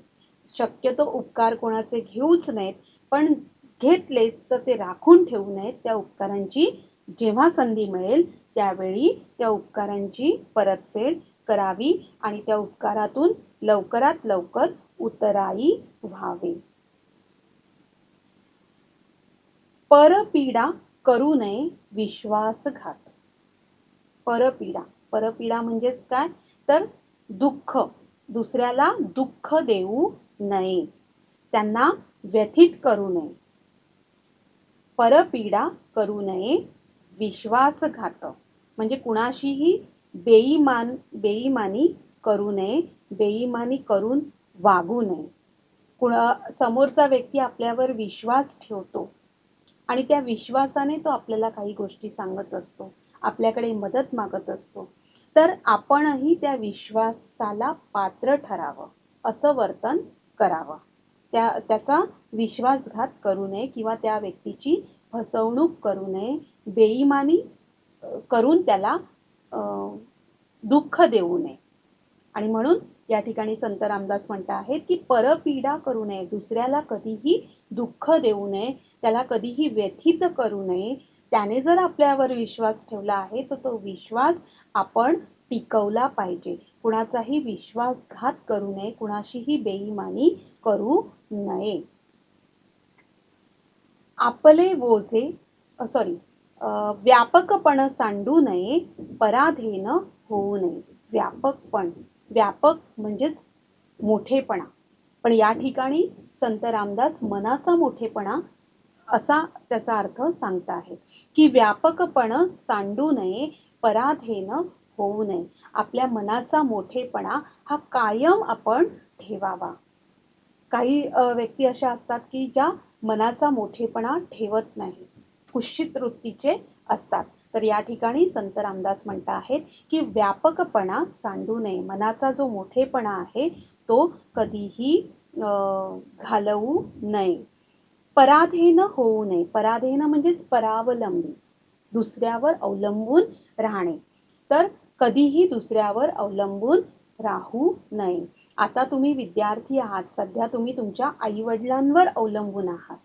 शक्यतो उपकार कोणाचे घेऊच नयेत, पण घेतलेच तर ते राखून ठेवू नयेत. त्या उपकारांची जेव्हा संधी मिळेल त्यावेळी त्या उपकारांची परतफेड करावी आणि त्या उपकारातून लवकरात लवकर उतराई व्हावे. परपीडा करू नये विश्वासघात. परपीडा म्हणजेच काय, तर दुःख, दुसऱ्याला दुःख देऊ नये, त्यांना व्यथित करू नये. परपीडा करू नये विश्वासघात म्हणजे कुणाशीही बेईमानी करू नये, बेईमानी करून वागू नये. समोरचा व्यक्ती आपल्यावर विश्वास ठेवतो आणि त्या विश्वासाने तो आपल्याला काही गोष्टी सांगत असतो, आपल्याकडे मदत मागत असतो, तर आपणही त्या विश्वासाला पात्र ठरावं, असं वर्तन करावं. त्याचा विश्वासघात करू नये किंवा त्या व्यक्तीची फसवणूक करू नये, बेईमानी करून त्याला दुःख देऊ नये. आणि म्हणून या ठिकाणी संत रामदास म्हणत आहेत की परपीडा करू नये, दुसऱ्याला कधीही दुःख देऊ नये, त्याला कधीही व्यथित करू नये. त्याने जर आपल्यावर विश्वास ठेवला आहे तर तो विश्वास आपण टिकवला पाहिजे. कुणाचाही विश्वासघात करू नये, कुणाशीही बेईमानी करू नये. आपले ओझे व्यापकपण सांडू नये, पराधीन होऊ नये. व्यापक म्हणजेच मोठेपणा, पण या ठिकाणी संत रामदास मनाचा मोठेपणा असा त्याचा अर्थ सांगत आहेत की व्यापकपण सांडू नये, पराधीन होऊ नये. आपल्या मनाचा मोठेपणा हा कायम आपण ठेवावा. काही व्यक्ती अशा असतात की ज्या मनाचा मोठेपणा ठेवत नाही, कुत्सित वृत्तीचे असतात. तर या ठिकाणी संत रामदास म्हणत आहेत की व्यापकपणा सांडू नये, मनाचा जो मोठेपणा आहे तो कधीही घालवू नये. पराधीन होऊ नये, पराधीन म्हणजेच परावलंबी, दुसऱ्यावर अवलंबून राहणे. तर कधीही दुसऱ्यावर अवलंबून राहू नये. आता तुम्ही विद्यार्थी आहात, सध्या तुम्ही तुमच्या आई वडिलांवर अवलंबून आहात,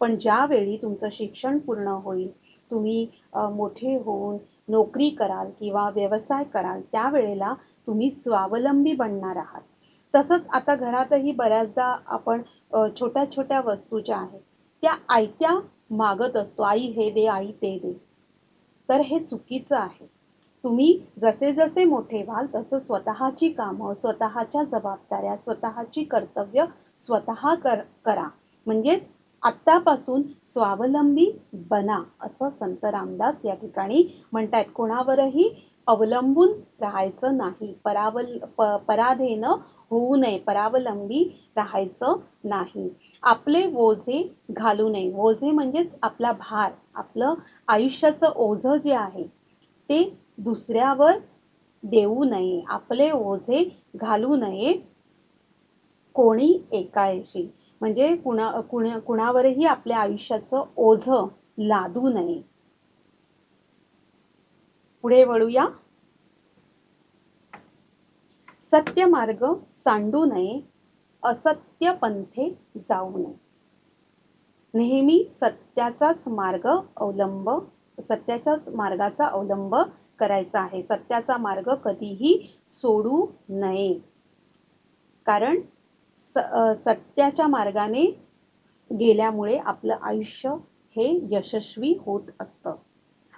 पण ज्यावेळी तुमचं शिक्षण पूर्ण होईल, तुम्ही मोठे होऊन नोकरी कराल किंवा व्यवसाय कराल त्यावेळेला तुम्ही स्वावलंबी बनणार आहात. तसंच आता घरातही बऱ्याचदा आपण छोट्या छोट्या वस्तू ज्या आहेत त्या आयत्या मागत असतो. आई हे दे, आई ते दे. तर हे चुकीचं आहे. तुम्ही जसे जसे मोठे व्हाल तसं स्वतःची कामं, स्वतःच्या जबाबदाऱ्या, स्वतःची कर्तव्य स्वतः करा. म्हणजेच आत्तापासून स्वावलंबी बना असं संत रामदास या ठिकाणी म्हणतायत. कोणावरही अवलंबून राहायचं नाही. पराधीन होऊ नये, परावलंबी राहायचं नाही. आपले ओझे घालू नये. ओझे म्हणजेच आपला भार, आपलं आयुष्याचं ओझं जे आहे ते दुसऱ्यावर देऊ नये. आपले ओझे घालू नये कोणी एकाएशी. म्हणजे कुणावरही आपल्या आयुष्याचं ओझं लादू नये. पुढे वळूया. सत्य मार्ग सांडू नये, असत्य पंथे जाऊ नये. नेहमी सत्याचाच मार्गाचा अवलंब करायचा आहे. सत्याचा मार्ग कधीही सोडू नये. कारण सत्याच्या मार्गाने गेल्यामुळे आपलं आयुष्य हे यशस्वी होत असतं.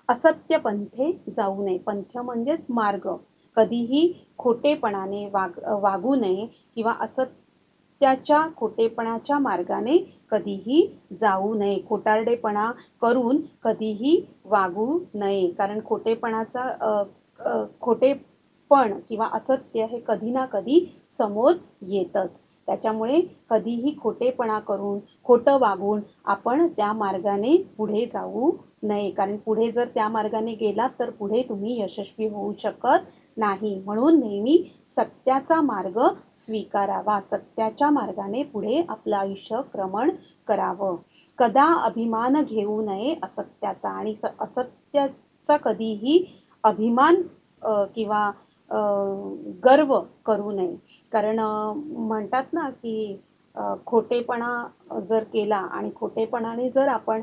असत्य पंथे जाऊ नये. पंथ म्हणजेच मार्ग. कधीही खोटेपणाने वागू नये किंवा असत्याच्या खोटेपणाच्या मार्गाने कधीही जाऊ नये. खोटारडेपणा करून कधीही वागू नये. कारण खोटेपण किंवा असत्य हे कधी ना कधी समोर येतच. त्याच्यामुळे कधीही खोटेपणा करून, खोटं वागून आपण त्या मार्गाने पुढे जाऊ नये. कारण पुढे जर त्या मार्गाने गेलात तर पुढे तुम्ही यशस्वी होऊ शकत नाही. म्हणून नेहमी सत्याचा मार्ग स्वीकारावा. सत्याच्या मार्गाने पुढे आपलं आयुष्य क्रमण करावं. कदा अभिमान घेऊ नये असत्याचा. आणि असत्याचा कधीही अभिमान किंवा गर्व करू नये. कारण म्हणतात ना की खोटेपणा जर केला आणि खोटेपणाने जर आपण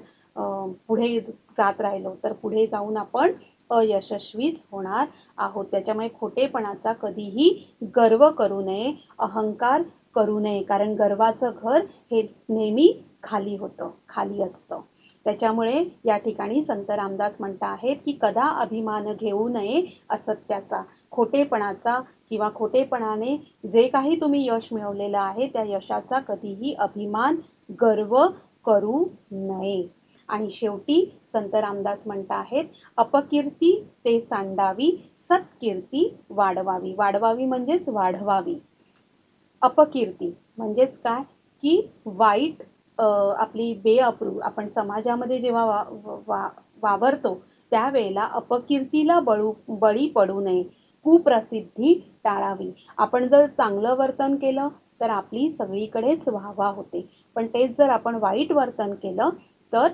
पुढे जात राहिलो तर पुढे जाऊन आपण अयशस्वीच होणार आहोत. त्याच्यामुळे खोटेपणाचा कधीही गर्व करू नये, अहंकार करू नये. कारण गर्वाचं घर हे नेहमी खाली असतं. त्याच्यामुळे या ठिकाणी संत रामदास म्हणत आहेत की कदा अभिमान घेऊ नये असत्याचा. खोटेपणाचा किंवा खोटेपणाने जे काही तुम्ही यश मिळवलेलं आहे त्या यशाचा कधीही अभिमान, गर्व करू नये. आणि शेवटी संत रामदास म्हणत आहेत अपकीर्ती ते सांडावी, सत्कीर्ती वाढवावी. वाढवावी म्हणजेच वाढवावी. अपकीर्ती म्हणजेच काय की वाईट आपली बेअप्रू आपण समाजामध्ये जेव्हा वावरतो त्यावेळेला अपकीर्तीला बळी पडू नये. कुप्रसिद्धी टाळावी. आपण जर चांगलं वर्तन केलं तर आपली सगळीकडेच वाहवा होते. पण तेच जर आपण वाईट वर्तन केलं तर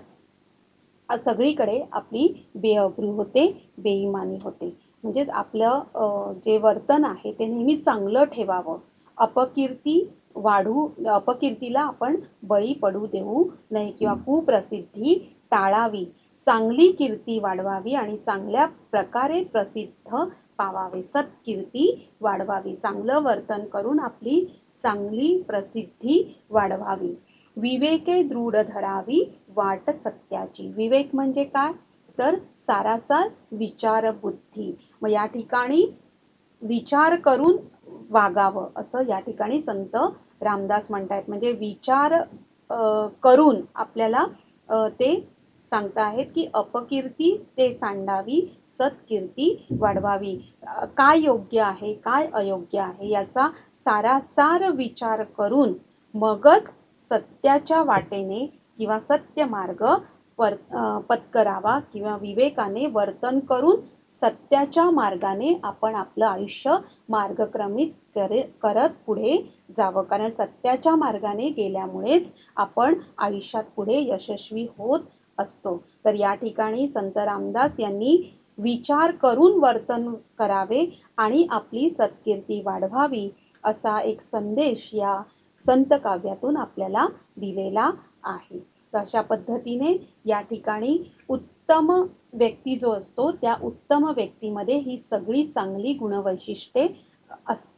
सगळीकडे आपली बेअब्रू होते, बेईमानी होते. म्हणजेच आपलं जे वर्तन आहे ते नेहमी चांगलं ठेवावं. अपकीर्तीला आपण बळी पडू देऊ नये किंवा कुप्रसिद्धी टाळावी. चांगली कीर्ती वाढवावी आणि चांगल्या प्रकारे प्रसिद्ध पावावे. सत्कीर्ती वाढवावी. चांगलं वर्तन करून आपली चांगली प्रसिद्धी वाढवावी. विवेके दृढ धरावी वाट सत्याची. विवेक म्हणजे काय तर सारासार विचार बुद्धी. मग या ठिकाणी विचार करून वागावं असं या ठिकाणी संत रामदास म्हणतायत. म्हणजे विचार करून आपल्याला ते सांगता आहेत की अपकीर्ती ते सांडावी, सत्कीर्ती वाढवावी. काय योग्य आहे, काय अयोग्य आहे याचा सारासार विचार करून मगच सत्याच्या वाटेने किंवा सत्य मार्ग पत्करावा किंवा विवेकाने वर्तन करून सत्याच्या मार्गाने आपण आपलं आयुष्य मार्गक्रमित करत पुढे जावं. कारण सत्याच्या मार्गाने गेल्यामुळेच आपण आयुष्यात पुढे यशस्वी होत असतो. तर या ठिकाणी संत रामदास यांनी विचार करून वर्तन करावे आणि आपली सत्कीर्ती वाढवावी असा एक संदेश या संत काव्यातून आपल्याला दिलेला आहे. तर अशा पद्धतीने या ठिकाणी उत्तम व्यक्ती जो असतो त्या उत्तम व्यक्तीमध्ये ही सगळी चांगली गुणवैशिष्ट्ये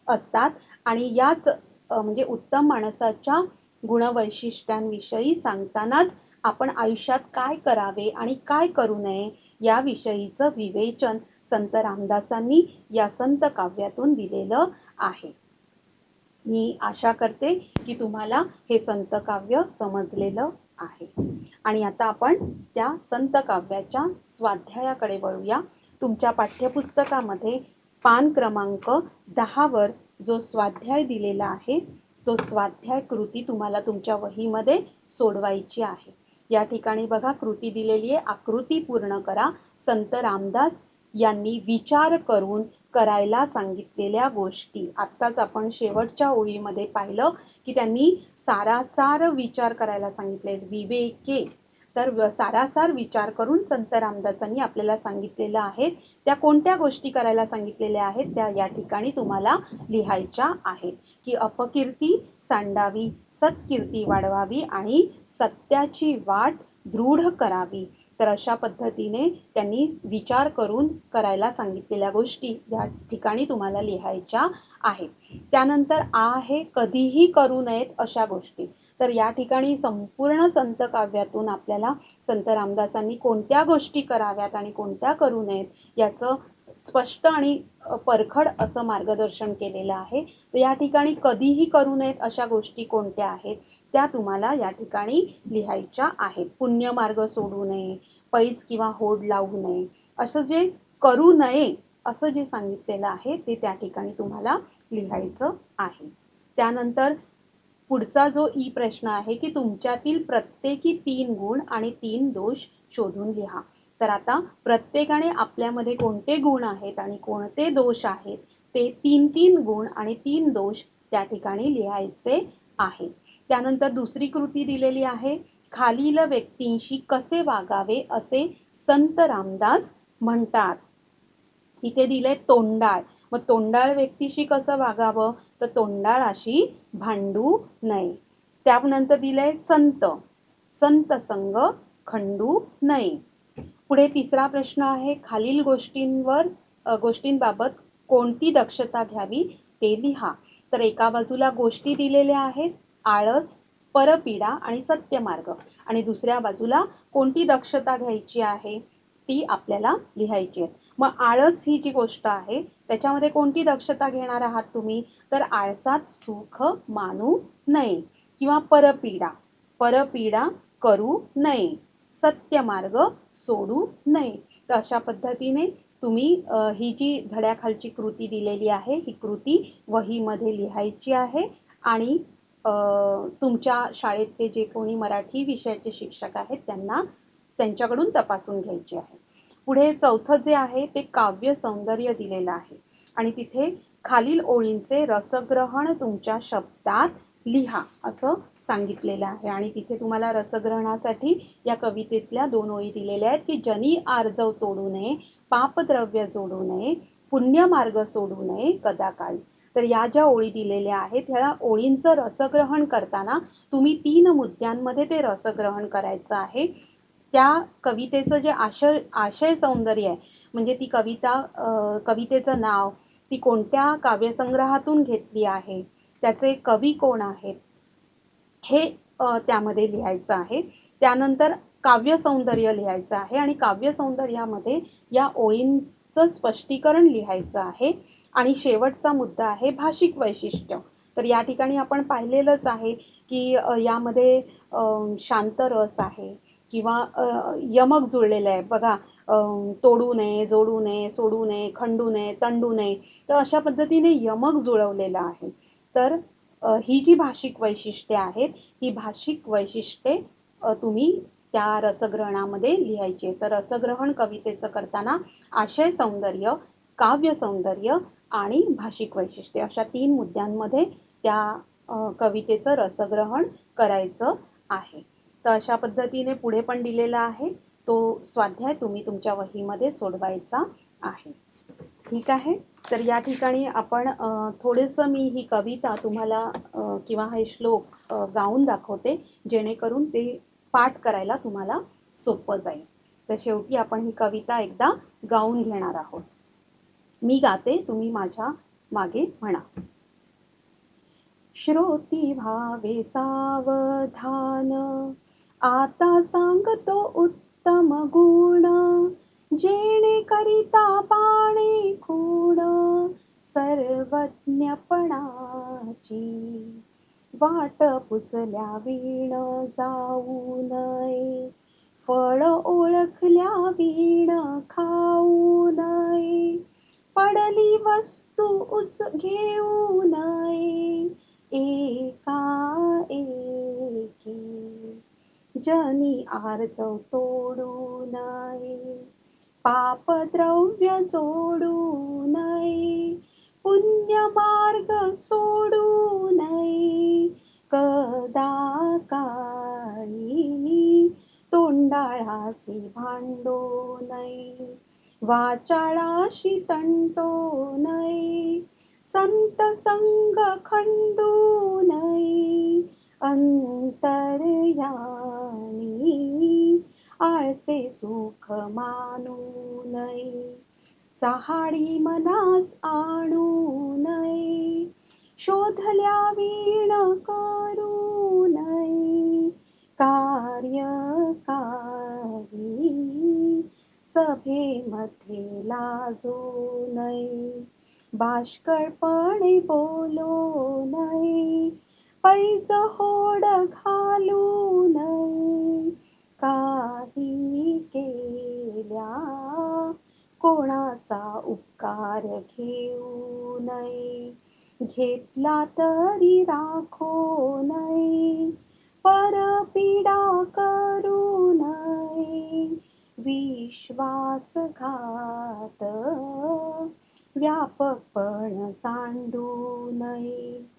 असतात आणि याच म्हणजे उत्तम माणसाच्या गुणवैशिष्ट्यांविषयी सांगतानाच आपण आयुष्यात काय करावे आणि काय करू नये याविषयीचं विवेचन संत रामदासांनी या संत काव्यातून दिलेलं आहे. मी आशा करते की तुम्हाला हे संत काव्य समजलेलं आहे. आणि आता आपण त्या संत काव्याच्या स्वाध्यायाकडे वळूया. तुमच्या पाठ्यपुस्तकामध्ये पान क्रमांक 10 वर जो स्वाध्याय दिलेला आहे तो स्वाध्याय कृती तुम्हाला तुमच्या वहीमध्ये सोडवायची आहे. या ठिकाणी बघा कृती दिलेली आहे. आकृती पूर्ण करा. संत रामदास यांनी विचार करून करायला सांगितलेल्या गोष्टी. आत्ताच आपण शेवटच्या ओळीमध्ये पाहिलं की त्यांनी सारासार विचार करायला सांगितले. विवेके तर सारासार विचार करून संत रामदासांनी आपल्याला सांगितलेलं आहे. त्या कोणत्या गोष्टी करायला सांगितलेल्या आहेत त्या या ठिकाणी तुम्हाला लिहायच्या आहेत की अपकीर्ती सांडावी, सत्कीर्ती वाढवावी आणि सत्याची वाट दृढ करावी. तर अशा पद्धतीने त्यांनी विचार करून करायला सांगितलेल्या गोष्टी या ठिकाणी तुम्हाला लिहायच्या आहेत. त्यानंतर आहे कधीही करू नयेत अशा गोष्टी. तर या ठिकाणी संपूर्ण संत काव्यातून आपल्याला संत रामदासांनी कोणत्या गोष्टी कराव्यात आणि कोणत्या करू नयेत याचं स्पष्ट आणि परखड असं मार्गदर्शन केलेलं आहे. तर या ठिकाणी कधीही करू नयेत अशा गोष्टी कोणत्या आहेत त्या तुम्हाला या ठिकाणी लिहायच्या आहेत. पुण्यमार्ग सोडू नये, पैज किंवा होड लावू नये, असं जे करू नये असं जे सांगितलेलं आहे ते त्या ठिकाणी तुम्हाला लिहायचं आहे. त्यानंतर पुढचा जो ई प्रश्न आहे की तुमच्यातील प्रत्येकी 3 गुण आणि 3 दोष शोधून लिहा. तर आता प्रत्येकाने आपल्यामध्ये कोणते गुण आहेत आणि कोणते दोष आहेत ते 3 गुण आणि 3 दोष त्या ठिकाणी लिहायचे आहेत. त्यानंतर दुसरी कृती दिलेली आहे. खालील व्यक्तींशी कसे वागावे असे संत रामदास म्हणतात. तिथे दिले तोंडाळ. मग तोंडाळ व्यक्तीशी कसं वागावं तर तोंडाळाशी भांडू नये. त्यानंतर दिलंय संत, संत संग खंडू नये. पुढे तिसरा प्रश्न आहे खालील गोष्टींबाबत कोणती दक्षता घ्यावी ते लिहा. तर एका बाजूला गोष्टी दिलेल्या आहेत आळस, परपीडा आणि सत्यमार्ग आणि दुसऱ्या बाजूला कोणती दक्षता घ्यायची आहे ती आपल्याला लिहायची आहे. मग आळस ही जी गोष्ट आहे त्याच्यामध्ये कोणती दक्षता घेणार आहात तुम्ही तर आळसात सुख मानू नये किंवा परपीडा करू नये, सत्यमार्ग सोडू नये. तर अशा पद्धतीने तुम्ही ही जी धड्याखालची कृती दिलेली आहे ही कृती वहीमध्ये लिहायची आहे आणि तुमच्या शाळेतले जे कोणी मराठी विषयाचे शिक्षक आहेत त्यांच्याकडून तपासून घ्यायची आहे. पुढे चौथं जे आहे ते काव्य सौंदर्य दिलेलं आहे आणि तिथे खालील ओळींचे रसग्रहण तुमच्या शब्दात लिहा असं सांगितलेलं आहे. आणि तिथे तुम्हाला रसग्रहणासाठी या कवितेतल्या 2 ओळी दिलेल्या आहेत की जनी आर्जव तोडू नये, पापद्रव्य जोडू नये, पुण्यमार्ग सोडू नये कदाकाळी. तर या ज्या ओळी दिलेल्या आहेत ह्या ओळींचं रसग्रहण करताना तुम्ही 3 मुद्द्यांमध्ये ते रसग्रहण करायचं आहे. त्या कवितेचं जे आशय सौंदर्य आहे म्हणजे ती कवितेचं नाव, ती कोणत्या काव्यसंग्रहातून घेतली आहे, त्याचे कवी कोण आहेत हे त्यामध्ये लिहायचं आहे. त्यानंतर काव्य सौंदर्य लिहायचं आहे आणि काव्य सौंदर्यामध्ये या ओळींचं स्पष्टीकरण लिहायचं आहे. आणि शेवटचा मुद्दा आहे भाषिक वैशिष्ट्य. तर या ठिकाणी आपण पाहिलेलंच आहे की यामध्ये शांत रस आहे किंवा यमक जुळलेलं आहे बघा. तोडू नये, जोडू नये, सोडू नये, खंडू नये, तंडू नये. तर अशा पद्धतीने यमक जुळवलेलं आहे. तर ही जी भाषिक वैशिष्ट्ये आहेत ही भाषिक वैशिष्ट्ये तुम्ही त्या रसग्रहणामध्ये लिहायची. तर रसग्रहण कवितेचं करताना आशय सौंदर्य, काव्य सौंदर्य आणि भाषिक वैशिष्ट्ये अशा 3 मुद्द्यांमध्ये त्या कवितेचं रसग्रहण करायचं आहे. तर अशा पद्धतीने पुढे पण दिलेला आहे तो स्वाध्याय तुम्ही तुमच्या वहीमध्ये सोडवायचा आहे. ठीक आहे. तर या ठिकाणी आपण थोडंसं मी ही कविता तुम्हाला किंवा हे श्लोक गाऊन दाखवते जेणेकरून ते पाठ करायला तुम्हाला सोपं जाईल. तर शेवटी आपण ही कविता एकदा गाऊन घेणार आहोत. मी गाते, तुम्ही माझ्या मागे म्हणा. श्रोती व्हावे सावधान, आता सांगतो उत्तम गुण, जेणे करिता पाणे खूण सर्वज्ञपणाची. वाट पुसल्या वीण जाऊ नये, फळ ओळखल्या वीण खाऊ नये, पडली वस्तू उच घेऊ नये एका एकी. जनी आर्जव तोडू नये, पापद्रव्य जोडू नये, पुण्य मार्ग सोडू नये कदा काळी. तोंडाळासी भांडू नये, वाचाळाशी तंटू नये, संत संग खंडू नये अंतर्यामी. आळसे सुख मानू नये, चहाडी मनास आणू नये, शोधल्या वीण करू नये कार्यकारी. सभेमध्ये लाजू नये, बाष्कळपणे बोलू नये, पैज होड घालू नये, काही केल्या कोणाचा उपकार घेऊ नये, घेतला तरी राखू नये, परपीडा करू नये, विश्वासघात व्यापकपण सांडू नये,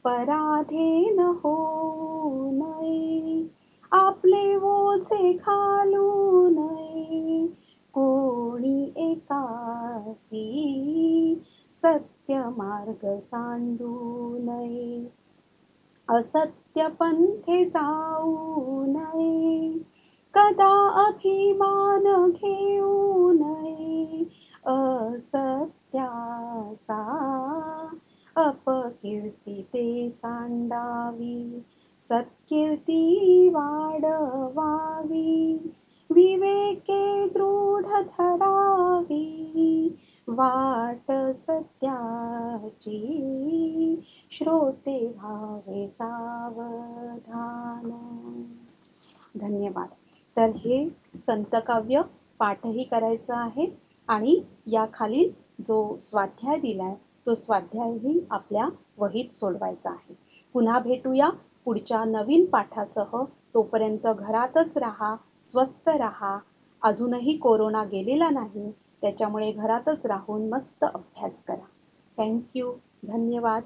पराधीन होऊ नये, आपले ओझे घालू नये कोणी एकासी, सत्य मार्ग सांडू नये, असत्य पंथे जाऊ नये, कदा अभिमान घेऊ नये असत्याचा, अपकीर्ती ते सांडावी, सत्कीर्ती वाढवावी, विवेके दृढ धरावी वाट सत्याची. श्रोते व्हावे सावधान. धन्यवाद. तर हे संतकाव्य पाठही करायचं आहे आणि या खालील जो स्वाध्याय दिलाय तो स्वाध्यायही आपल्या वहीत सोडवायचा आहे. पुन्हा भेटूया पुढच्या नवीन पाठासह. तोपर्यंत घरातच राहा, स्वस्थ राहा. अजूनही कोरोना गेलेला नाही, त्याच्यामुळे घरातच राहून मस्त अभ्यास करा. थँक्यू. धन्यवाद.